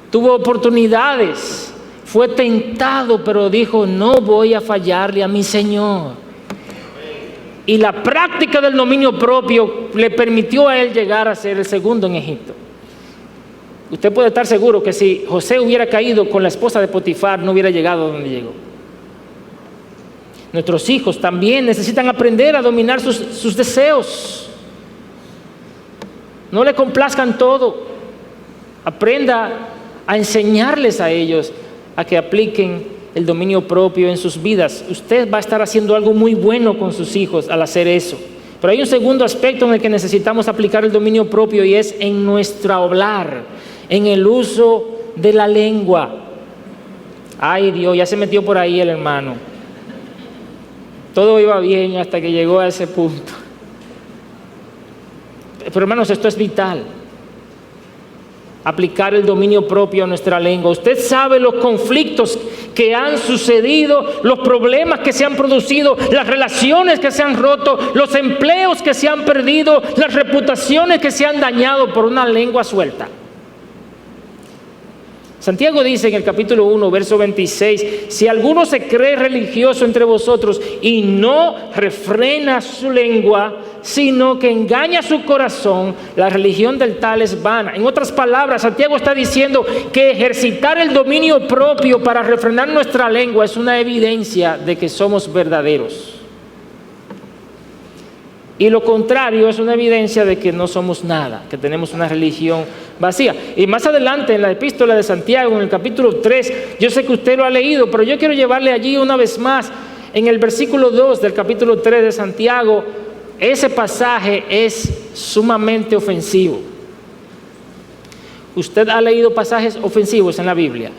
Tuvo oportunidades, fue tentado, pero dijo, no voy a fallarle a mi Señor. Y la práctica del dominio propio le permitió a él llegar a ser el segundo en Egipto. Usted puede estar seguro que si José hubiera caído con la esposa de Potifar, no hubiera llegado a donde llegó. Nuestros hijos también necesitan aprender a dominar sus deseos. No le complazcan todo. Aprenda a enseñarles a ellos a que apliquen el dominio propio en sus vidas. Usted va a estar haciendo algo muy bueno con sus hijos al hacer eso. Pero hay un segundo aspecto en el que necesitamos aplicar el dominio propio y es en nuestro hablar, en el uso de la lengua. Ay Dios, ya se metió por ahí el hermano. Todo iba bien hasta que llegó a ese punto. Pero hermanos, esto es vital. Aplicar el dominio propio a nuestra lengua. Usted sabe los conflictos que han sucedido, los problemas que se han producido, las relaciones que se han roto, los empleos que se han perdido, las reputaciones que se han dañado por una lengua suelta. Santiago dice en el capítulo 1, verso 26, si alguno se cree religioso entre vosotros y no refrena su lengua, sino que engaña su corazón, la religión del tal es vana. En otras palabras, Santiago está diciendo que ejercitar el dominio propio para refrenar nuestra lengua es una evidencia de que somos verdaderos. Y lo contrario es una evidencia de que no somos nada, que tenemos una religión vacía. Y más adelante en la epístola de Santiago, en el capítulo 3, yo sé que usted lo ha leído, pero yo quiero llevarle allí una vez más, en el versículo 2 del capítulo 3 de Santiago. Ese pasaje es sumamente ofensivo. ¿Usted ha leído pasajes ofensivos en la Biblia?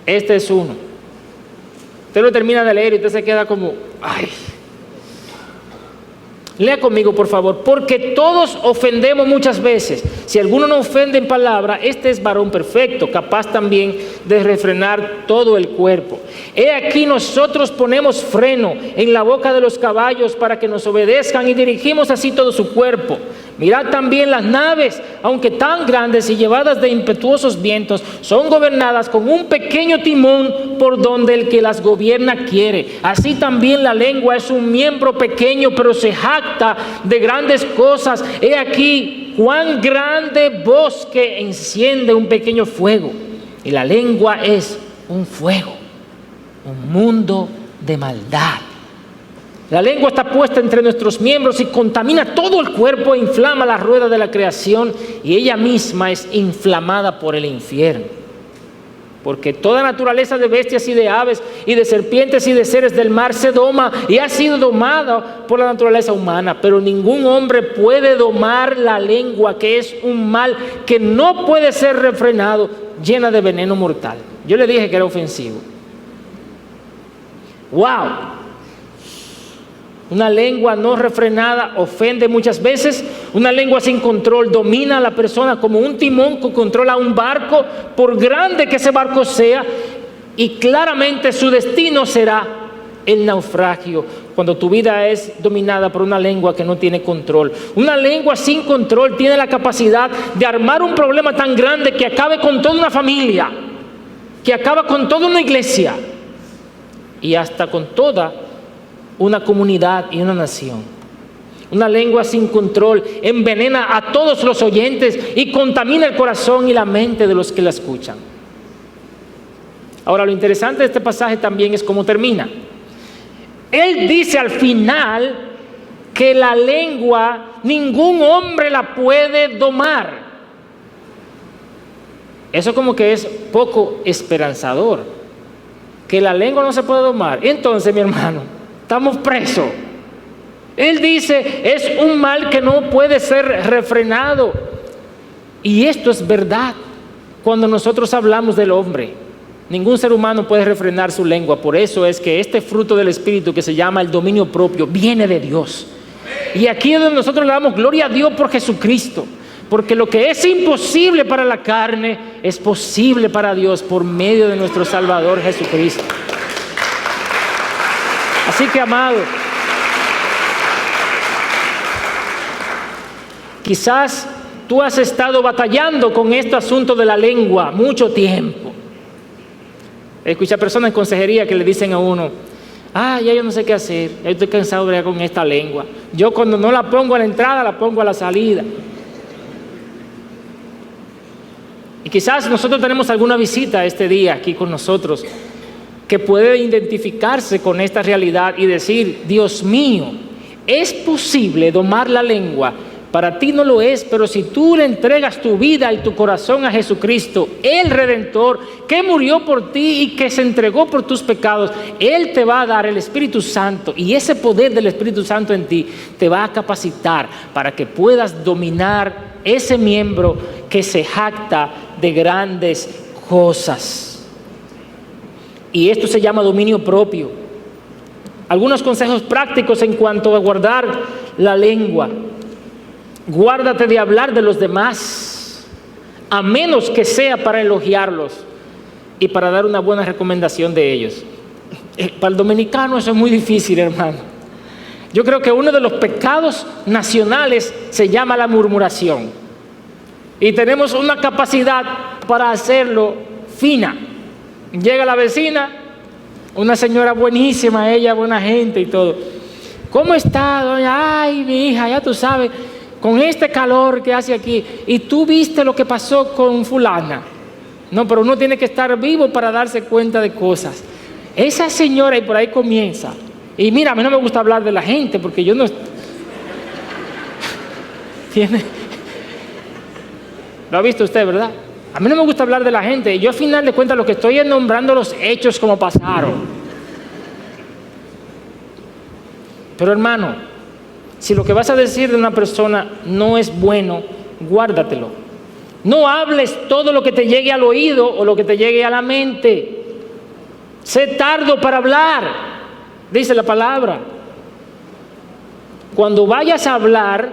Este es uno. Usted lo termina de leer y usted se queda como, ay. Lea conmigo, por favor. Porque todos ofendemos muchas veces. Si alguno no ofende en palabra, este es varón perfecto, capaz también de refrenar todo el cuerpo. He aquí nosotros ponemos freno en la boca de los caballos para que nos obedezcan y dirigimos así todo su cuerpo. Mirad también las naves, aunque tan grandes y llevadas de impetuosos vientos, son gobernadas con un pequeño timón por donde el que las gobierna quiere. Así también la lengua es un miembro pequeño, pero se jacta de grandes cosas. He aquí cuán grande bosque enciende un pequeño fuego. Y la lengua es un fuego, un mundo de maldad. La lengua está puesta entre nuestros miembros y contamina todo el cuerpo e inflama la rueda de la creación, y ella misma es inflamada por el infierno. Porque toda naturaleza de bestias y de aves y de serpientes y de seres del mar se doma y ha sido domada por la naturaleza humana. Pero ningún hombre puede domar la lengua, que es un mal que no puede ser refrenado, llena de veneno mortal. Yo le dije que era ofensivo. ¡Wow! Una lengua no refrenada ofende muchas veces. Una lengua sin control domina a la persona como un timón que controla un barco, por grande que ese barco sea, y claramente su destino será el naufragio cuando tu vida es dominada por una lengua que no tiene control. Una lengua sin control tiene la capacidad de armar un problema tan grande que acabe con toda una familia, que acaba con toda una iglesia y hasta con toda una comunidad y una nación. Una lengua sin control envenena a todos los oyentes y contamina el corazón y la mente de los que la escuchan. Ahora, lo interesante de este pasaje también es cómo termina. Él dice al final que la lengua ningún hombre la puede domar. Eso como que es poco esperanzador, que la lengua no se puede domar. Entonces, mi hermano, estamos presos. Él dice, es un mal que no puede ser refrenado. Y esto es verdad cuando nosotros hablamos del hombre. Ningún ser humano puede refrenar su lengua. Por eso es que este fruto del Espíritu, que se llama el dominio propio, viene de Dios. Y aquí es donde nosotros le damos gloria a Dios por Jesucristo. Porque lo que es imposible para la carne es posible para Dios por medio de nuestro Salvador Jesucristo. Así que, amado, quizás tú has estado batallando con este asunto de la lengua mucho tiempo. Escucha personas en consejería que le dicen a uno, ya yo no sé qué hacer, ya estoy cansado de bregar con esta lengua. Yo cuando no la pongo a la entrada, la pongo a la salida. Y quizás nosotros tenemos alguna visita este día aquí con nosotros que puede identificarse con esta realidad y decir, Dios mío, ¿es posible domar la lengua? Para ti no lo es, pero si tú le entregas tu vida y tu corazón a Jesucristo, el Redentor, que murió por ti y que se entregó por tus pecados, Él te va a dar el Espíritu Santo, y ese poder del Espíritu Santo en ti te va a capacitar para que puedas dominar ese miembro que se jacta de grandes cosas. Y esto se llama dominio propio. Algunos consejos prácticos en cuanto a guardar la lengua. Guárdate de hablar de los demás, a menos que sea para elogiarlos y para dar una buena recomendación de ellos. Para el dominicano eso es muy difícil, hermano. Yo creo que uno de los pecados nacionales se llama la murmuración. Y tenemos una capacidad para hacerlo fina. Llega la vecina, una señora buenísima, ella buena gente y todo. ¿Cómo está, doña? Ay, mi hija, ya tú sabes, con este calor que hace aquí. ¿Y tú viste lo que pasó con fulana? No, pero uno tiene que estar vivo para darse cuenta de cosas. Esa señora, y por ahí comienza. Y mira, a mí no me gusta hablar de la gente porque yo no... Lo ha visto usted, ¿verdad? A mí no me gusta hablar de la gente. Y yo al final de cuentas lo que estoy es nombrando los hechos como pasaron. Pero hermano, si lo que vas a decir de una persona no es bueno, guárdatelo. No hables todo lo que te llegue al oído o lo que te llegue a la mente. Sé tardo para hablar, dice la palabra. Cuando vayas a hablar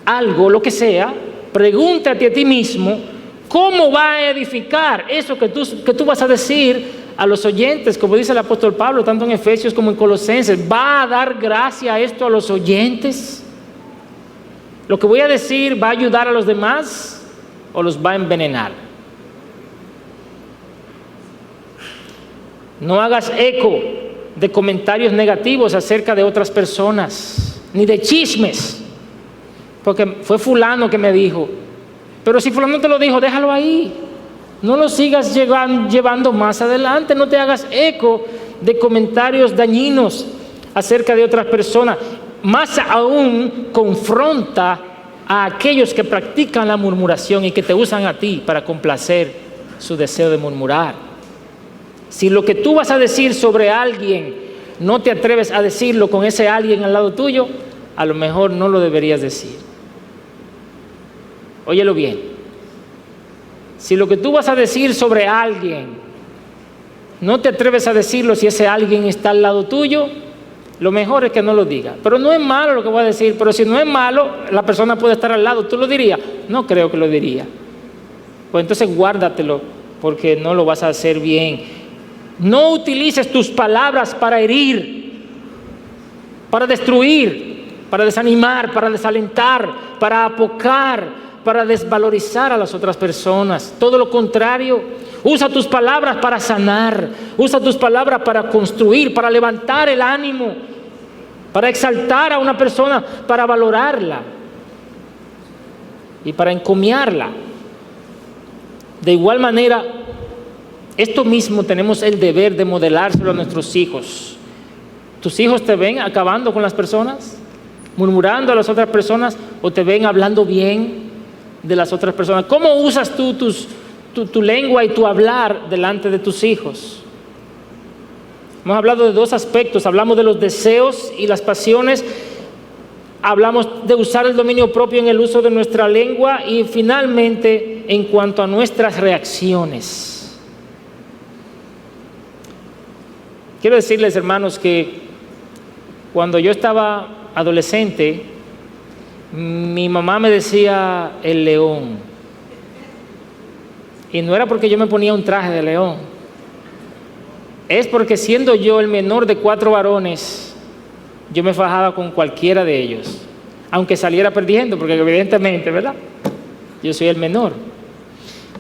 algo, lo que sea, pregúntate a ti mismo, ¿cómo va a edificar eso que tú vas a decir a los oyentes? Como dice el apóstol Pablo, tanto en Efesios como en Colosenses, ¿va a dar gracia a esto a los oyentes? ¿Lo que voy a decir va a ayudar a los demás o los va a envenenar? No hagas eco de comentarios negativos acerca de otras personas, ni de chismes, porque fue fulano que me dijo. Pero si fulano te lo dijo, déjalo ahí. No lo sigas llevando más adelante. No te hagas eco de comentarios dañinos. acerca de otras personas. Más aún, confronta a aquellos que practican la murmuración y que te usan a ti para complacer su deseo de murmurar. Si lo que tú vas a decir sobre alguien no te atreves a decirlo con ese alguien al lado tuyo, a lo mejor no lo deberías decir. Óyelo bien. Si lo que tú vas a decir sobre alguien no te atreves a decirlo si ese alguien está al lado tuyo, lo mejor es que no lo digas. Pero no es malo lo que voy a decir, pero si no es malo, la persona puede estar al lado. ¿Tú lo dirías? No creo que lo diría. Pues entonces guárdatelo, porque no lo vas a hacer bien. No utilices tus palabras para herir, para destruir, para desanimar, para desalentar, para apocar, para desvalorizar a las otras personas. Todo lo contrario, usa tus palabras para sanar, usa tus palabras para construir, para levantar el ánimo, para exaltar a una persona, para valorarla y para encomiarla. De igual manera, esto mismo tenemos el deber de modelárselo a nuestros hijos. ¿Tus hijos te ven acabando con las personas, murmurando a las otras personas, o te ven hablando bien de las otras personas? ¿Cómo usas tú tu lengua y tu hablar delante de tus hijos? Hemos hablado de dos aspectos. Hablamos de los deseos y las pasiones. Hablamos de usar el dominio propio en el uso de nuestra lengua. Y finalmente, en cuanto a nuestras reacciones. Quiero decirles, hermanos, que cuando yo estaba adolescente, mi mamá me decía el león. Y no era porque yo me ponía un traje de león. Es porque siendo yo el menor de 4 varones, yo me fajaba con cualquiera de ellos. Aunque saliera perdiendo, porque evidentemente, ¿verdad? Yo soy el menor.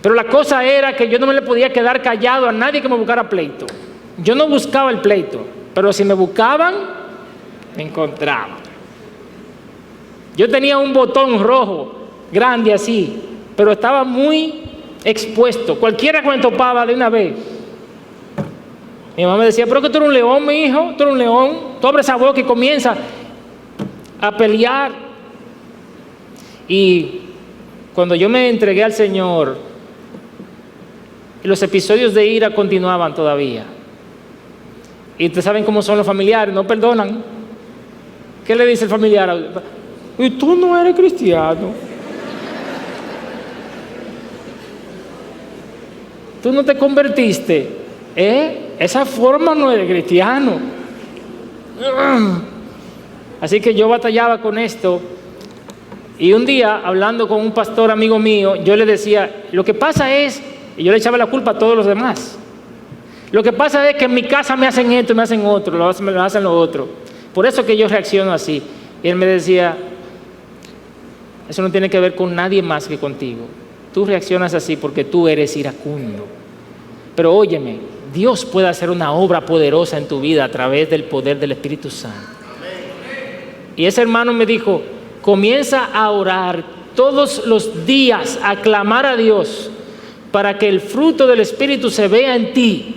Pero la cosa era que yo no me le podía quedar callado a nadie que me buscara pleito. Yo no buscaba el pleito, pero si me buscaban, me encontraban. Yo tenía un botón rojo, grande así, pero estaba muy expuesto. Cualquiera que me topaba de una vez. Mi mamá me decía, pero que tú eres un león, mi hijo, tú eres un león. Tú abres esa boca y comienzas a pelear. Y cuando yo me entregué al Señor, los episodios de ira continuaban todavía. Y ustedes saben cómo son los familiares, no perdonan. ¿Qué le dice el familiar? Y tú no eres cristiano. Tú no te convertiste. Esa forma no es de cristiano. Así que yo batallaba con esto. Y un día, hablando con un pastor amigo mío, yo le decía, lo que pasa es, y yo le echaba la culpa a todos los demás. Lo que pasa es que en mi casa me hacen esto, me hacen otro, me hacen lo otro. Por eso que yo reacciono así. Y él me decía, eso no tiene que ver con nadie más que contigo. Tú reaccionas así porque tú eres iracundo. Pero óyeme, Dios puede hacer una obra poderosa en tu vida a través del poder del Espíritu Santo. Y ese hermano me dijo, comienza a orar todos los días, a clamar a Dios para que el fruto del Espíritu se vea en ti.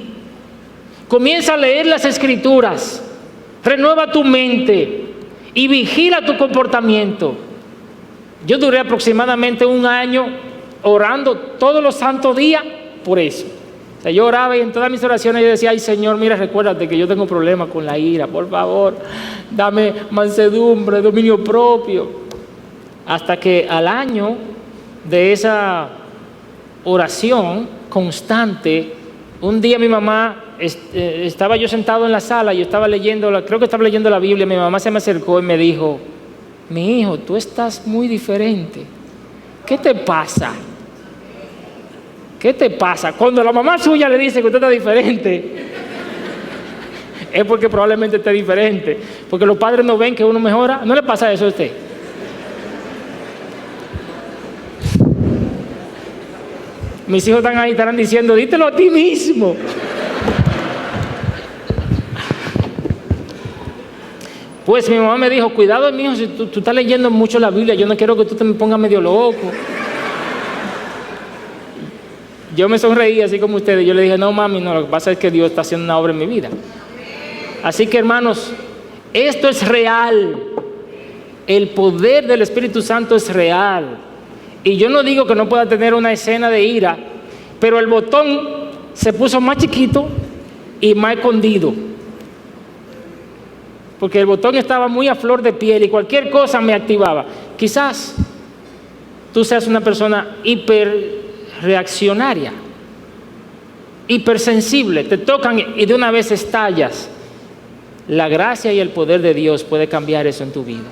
Comienza a leer las Escrituras, renueva tu mente y vigila tu comportamiento. Yo duré aproximadamente 1 año orando todos los santos días por eso. O sea, yo oraba y en todas mis oraciones yo decía, ay Señor, mira, recuérdate que yo tengo problemas con la ira, por favor, dame mansedumbre, dominio propio. Hasta que al año de esa oración constante, un día mi mamá, estaba yo sentado en la sala, yo estaba leyendo, creo que estaba leyendo la Biblia, mi mamá se me acercó y me dijo, mi hijo, tú estás muy diferente. ¿Qué te pasa? ¿Qué te pasa? Cuando la mamá suya le dice que usted está diferente, es porque probablemente esté diferente. Porque los padres no ven que uno mejora. ¿No le pasa eso a usted? Mis hijos están ahí, estarán diciendo, dítelo a ti mismo. Pues mi mamá me dijo, cuidado, mijo, si tú estás leyendo mucho la Biblia, yo no quiero que tú te me pongas medio loco. Yo me sonreí así como ustedes. Yo le dije, no mami, no, lo que pasa es que Dios está haciendo una obra en mi vida. Así que hermanos, Esto es real. El poder del Espíritu Santo es real. Y yo no digo que no pueda tener una escena de ira, pero el botón se puso más chiquito y más escondido. Porque el botón estaba muy a flor de piel y cualquier cosa me activaba. Quizás tú seas una persona hiperreaccionaria, hipersensible, te tocan y de una vez estallas. La gracia y el poder de Dios puede cambiar eso en tu vida.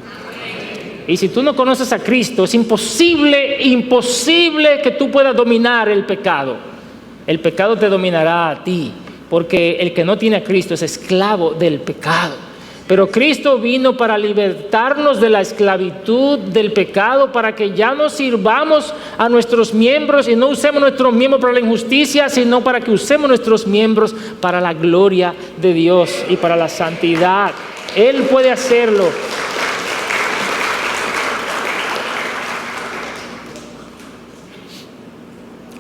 Y si tú no conoces a Cristo, es imposible que tú puedas dominar el pecado. El pecado te dominará a ti, porque el que no tiene a Cristo es esclavo del pecado. Pero Cristo vino para libertarnos de la esclavitud del pecado, para que ya no sirvamos a nuestros miembros y no usemos nuestros miembros para la injusticia, sino para que usemos nuestros miembros para la gloria de Dios y para la santidad. Él puede hacerlo.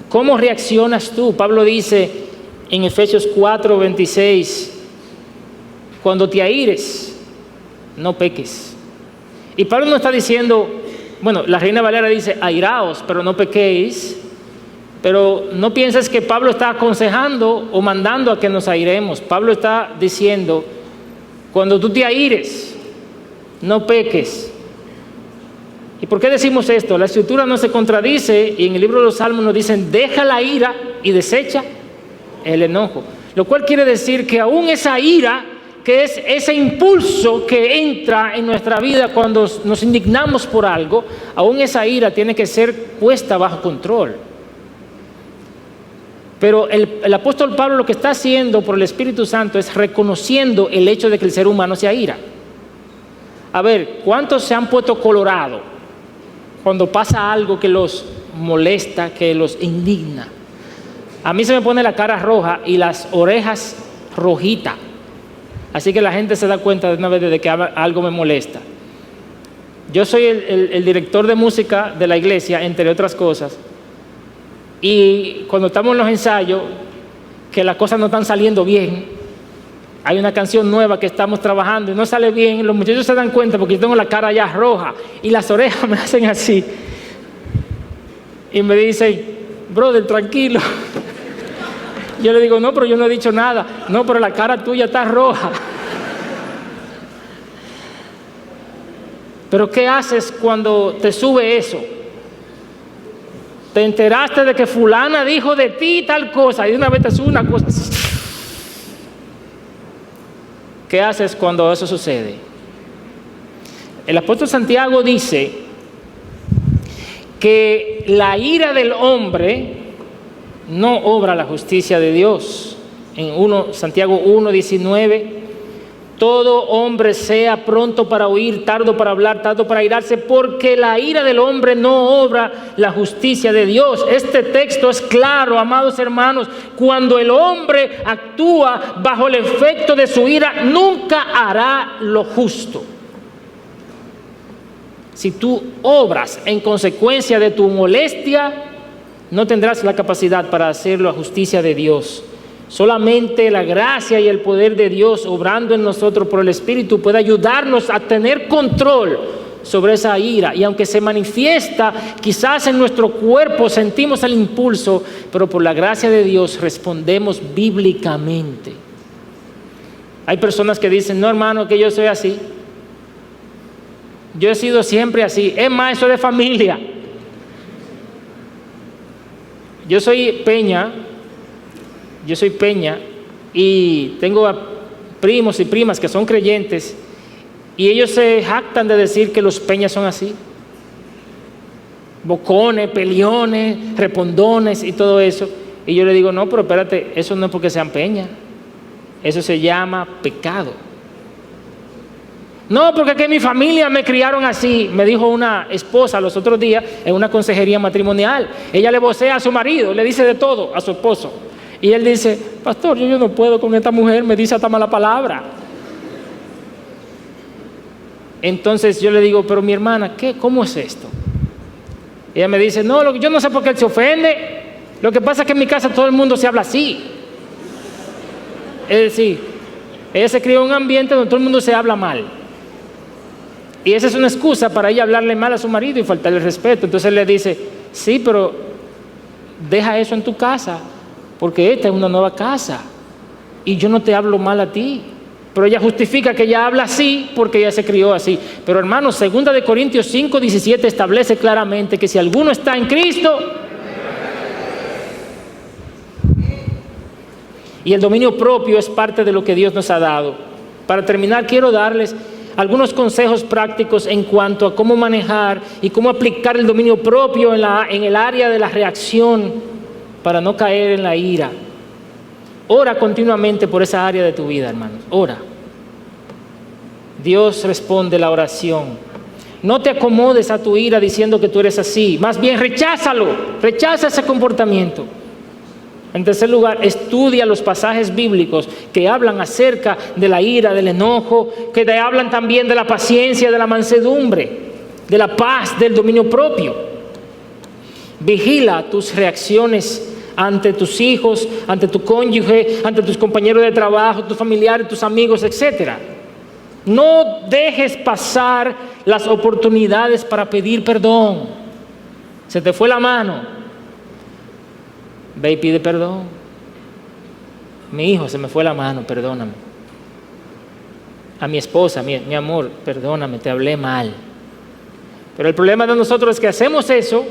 ¿Cómo reaccionas tú? Pablo dice en Efesios 4:26, cuando te aires, no peques. Y Pablo no está diciendo, bueno, la Reina Valera dice, airaos, pero no pequéis. Pero no pienses que Pablo está aconsejando o mandando a que nos airemos. Pablo está diciendo, cuando tú te aires, no peques. ¿Y por qué decimos esto? La Escritura no se contradice y en el libro de los Salmos nos dicen, deja la ira y desecha el enojo. Lo cual quiere decir que aún esa ira, que es ese impulso que entra en nuestra vida cuando nos indignamos por algo, aún esa ira tiene que ser puesta bajo control. Pero el apóstol Pablo lo que está haciendo por el Espíritu Santo es reconociendo el hecho de que el ser humano se aira. A ver, ¿cuántos se han puesto colorado cuando pasa algo que los molesta, que los indigna? A mí se me pone la cara roja y las orejas rojitas. Así que la gente se da cuenta de una vez de que algo me molesta. Yo soy el director de música de la iglesia, entre otras cosas. Y cuando estamos en los ensayos, que las cosas no están saliendo bien, hay una canción nueva que estamos trabajando y no sale bien, los muchachos se dan cuenta porque yo tengo la cara ya roja y las orejas me hacen así. Y me dicen, brother, tranquilo. Yo le digo, no, pero yo no he dicho nada. No, pero la cara tuya está roja. Pero ¿qué haces cuando te sube eso? Te enteraste de que fulana dijo de ti tal cosa y de una vez te sube una cosa. ¿Qué haces cuando eso sucede? El apóstol Santiago dice que la ira del hombre no obra la justicia de Dios. En Santiago 1:19, todo hombre sea pronto para oír, tardo para hablar, tardo para airarse, porque la ira del hombre no obra la justicia de Dios. Este texto es claro, amados hermanos. Cuando el hombre actúa bajo el efecto de su ira, nunca hará lo justo. Si tú obras en consecuencia de tu molestia, no tendrás la capacidad para hacer la justicia de Dios. Solamente la gracia y el poder de Dios obrando en nosotros por el Espíritu puede ayudarnos a tener control sobre esa ira. Y aunque se manifiesta, quizás en nuestro cuerpo sentimos el impulso, pero por la gracia de Dios respondemos bíblicamente. Hay personas que dicen, no hermano, que yo soy así. Yo he sido siempre así. Es más, eso de familia. Yo soy Peña y tengo a primos y primas que son creyentes y ellos se jactan de decir que los Peñas son así. Bocones, peleones, repondones y todo eso. Y yo le digo, no, pero espérate, eso no es porque sean Peña. Eso se llama pecado. No, porque que mi familia me criaron así. Me dijo una esposa los otros días en una consejería matrimonial. Ella le vocea a su marido, le dice de todo a su esposo. Y él dice, pastor, yo no puedo con esta mujer, me dice hasta mala palabra. Entonces yo le digo, pero mi hermana, ¿cómo es esto? Ella me dice, no, yo no sé por qué él se ofende. Lo que pasa es que en mi casa todo el mundo se habla así. Es decir, Ella se crió en un ambiente donde todo el mundo se habla mal. Y esa es una excusa para ella hablarle mal a su marido y faltarle el respeto. Entonces él le dice, sí, pero deja eso en tu casa, porque esta es una nueva casa y yo no te hablo mal a ti. Pero ella justifica que ella habla así porque ella se crió así. Pero hermanos, 2 Corintios 5:17 establece claramente que si alguno está en Cristo, y el dominio propio es parte de lo que Dios nos ha dado. Para terminar, quiero darles algunos consejos prácticos en cuanto a cómo manejar y cómo aplicar el dominio propio en el área de la reacción para no caer en la ira. Ora continuamente por esa área de tu vida, hermanos. Ora. Dios responde la oración. No te acomodes a tu ira diciendo que tú eres así. Más bien, recházalo. Rechaza ese comportamiento. En tercer lugar, estudia los pasajes bíblicos que hablan acerca de la ira, del enojo, que te hablan también de la paciencia, de la mansedumbre, de la paz, del dominio propio. Vigila tus reacciones ante tus hijos, ante tu cónyuge, ante tus compañeros de trabajo, tus familiares, tus amigos, etc. No dejes pasar las oportunidades para pedir perdón. Se te fue la mano. Ve y pide perdón. Mi hijo, se me fue la mano, perdóname. A mi esposa, mi amor, perdóname, te hablé mal. Pero el problema de nosotros es que hacemos eso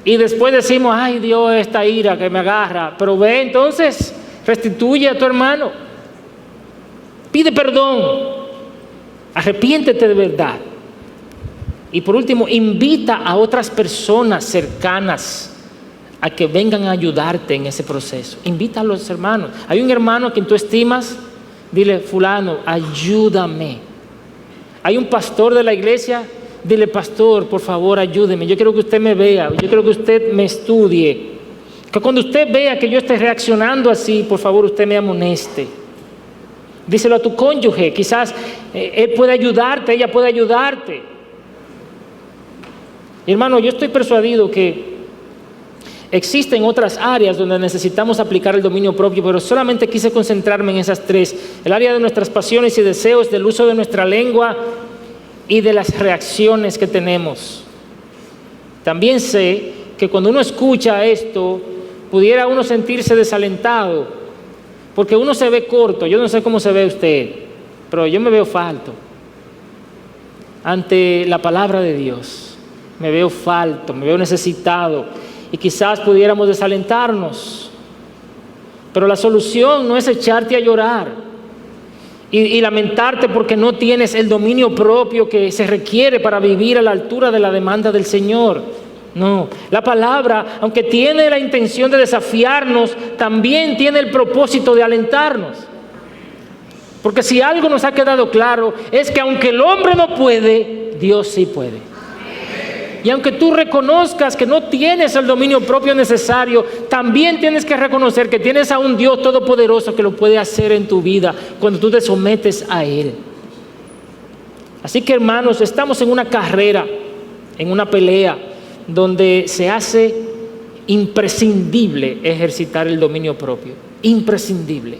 y después decimos, ay Dios, esta ira que me agarra. Pero ve entonces, restituye a tu hermano. Pide perdón. Arrepiéntete de verdad. Y por último, invita a otras personas cercanas a que vengan a ayudarte en ese proceso. Invita a los hermanos. Hay un hermano a quien tú estimas, dile, fulano, ayúdame. Hay un pastor de la iglesia, dile, pastor, por favor, ayúdeme. Yo quiero que usted me vea, yo quiero que usted me estudie. Que cuando usted vea que yo esté reaccionando así, por favor, usted me amoneste. Díselo a tu cónyuge, quizás él puede ayudarte, ella puede ayudarte. Y hermano, yo estoy persuadido que existen otras áreas donde necesitamos aplicar el dominio propio, pero solamente quise concentrarme en esas tres. El área de nuestras pasiones y deseos, del uso de nuestra lengua y de las reacciones que tenemos. También sé que cuando uno escucha esto, pudiera uno sentirse desalentado, porque uno se ve corto. Yo no sé cómo se ve usted, pero yo me veo falto ante la palabra de Dios. Me veo falto, me veo necesitado. Y quizás pudiéramos desalentarnos, pero la solución no es echarte a llorar y lamentarte porque no tienes el dominio propio que se requiere para vivir a la altura de la demanda del Señor. No, la palabra, aunque tiene la intención de desafiarnos, también tiene el propósito de alentarnos. Porque si algo nos ha quedado claro es que aunque el hombre no puede, Dios sí puede. Y aunque tú reconozcas que no tienes el dominio propio necesario, también tienes que reconocer que tienes a un Dios todopoderoso que lo puede hacer en tu vida cuando tú te sometes a Él. Así que, hermanos, estamos en una carrera, en una pelea, donde se hace imprescindible ejercitar el dominio propio. Imprescindible.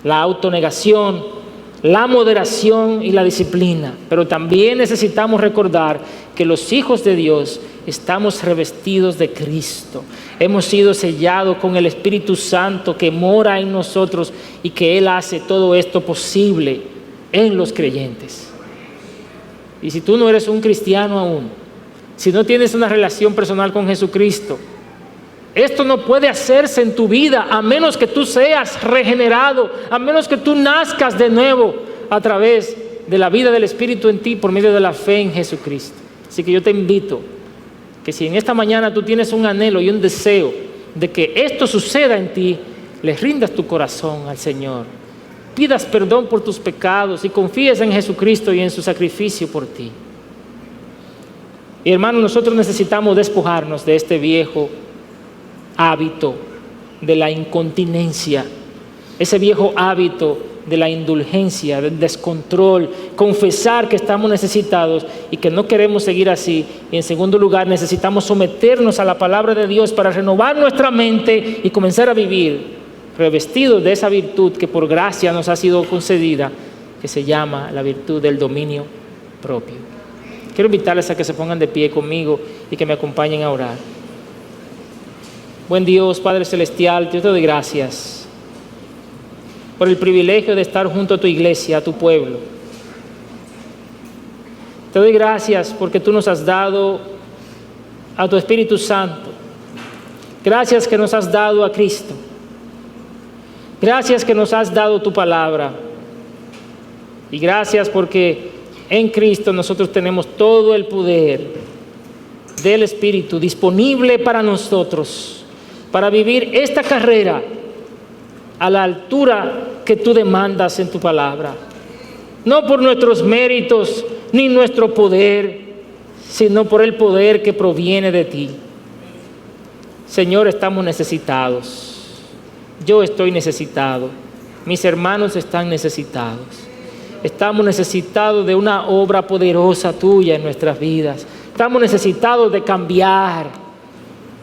La autonegación, la moderación y la disciplina. Pero también necesitamos recordar que los hijos de Dios estamos revestidos de Cristo. Hemos sido sellados con el Espíritu Santo que mora en nosotros y que Él hace todo esto posible en los creyentes. Y si tú no eres un cristiano aún, si no tienes una relación personal con Jesucristo, esto no puede hacerse en tu vida a menos que tú seas regenerado, a menos que tú nazcas de nuevo a través de la vida del Espíritu en ti por medio de la fe en Jesucristo. Así que yo te invito que si en esta mañana tú tienes un anhelo y un deseo de que esto suceda en ti, le rindas tu corazón al Señor, pidas perdón por tus pecados y confíes en Jesucristo y en su sacrificio por ti. Y hermanos, nosotros necesitamos despojarnos de este viejo hábito de la incontinencia, ese viejo hábito de la indulgencia, del descontrol, confesar que estamos necesitados y que no queremos seguir así. Y en segundo lugar, necesitamos someternos a la palabra de Dios para renovar nuestra mente y comenzar a vivir revestidos de esa virtud que por gracia nos ha sido concedida, que se llama la virtud del dominio propio. Quiero invitarles a que se pongan de pie conmigo y que me acompañen a orar. Buen Dios, Padre Celestial, yo te doy gracias por el privilegio de estar junto a tu iglesia, a tu pueblo. Te doy gracias porque tú nos has dado a tu Espíritu Santo. Gracias que nos has dado a Cristo. Gracias que nos has dado tu palabra. Y gracias porque en Cristo nosotros tenemos todo el poder del Espíritu disponible para nosotros, para vivir esta carrera a la altura que tú demandas en tu palabra. No por nuestros méritos ni nuestro poder, sino por el poder que proviene de ti. Señor, estamos necesitados. Yo estoy necesitado. Mis hermanos están necesitados. Estamos necesitados de una obra poderosa tuya en nuestras vidas. Estamos necesitados de cambiar.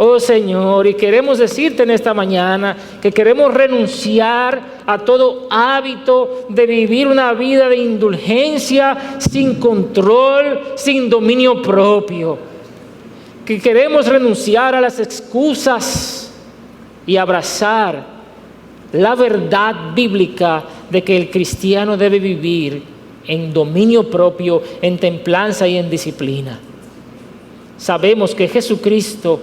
Oh Señor, y queremos decirte en esta mañana que queremos renunciar a todo hábito de vivir una vida de indulgencia, sin control, sin dominio propio. Que queremos renunciar a las excusas y abrazar la verdad bíblica de que el cristiano debe vivir en dominio propio, en templanza y en disciplina. Sabemos que Jesucristo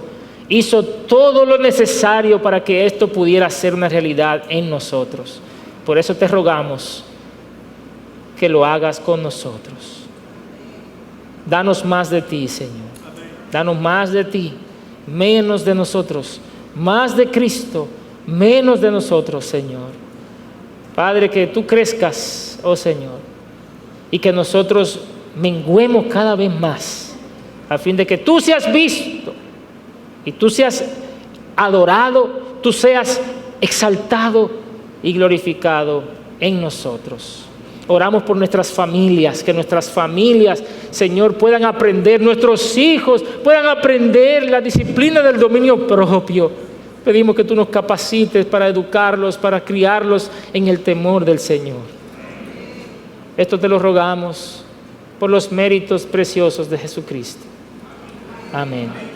hizo todo lo necesario para que esto pudiera ser una realidad en nosotros. Por eso te rogamos que lo hagas con nosotros. Danos más de ti, Señor. Danos más de ti, menos de nosotros. Más de Cristo, menos de nosotros, Señor. Padre, que tú crezcas, oh Señor, y que nosotros menguemos cada vez más, a fin de que tú seas visto y tú seas adorado, tú seas exaltado y glorificado en nosotros. Oramos por nuestras familias, que nuestras familias, Señor, puedan aprender, nuestros hijos puedan aprender la disciplina del dominio propio. Pedimos que tú nos capacites para educarlos, para criarlos en el temor del Señor. Esto te lo rogamos por los méritos preciosos de Jesucristo. Amén.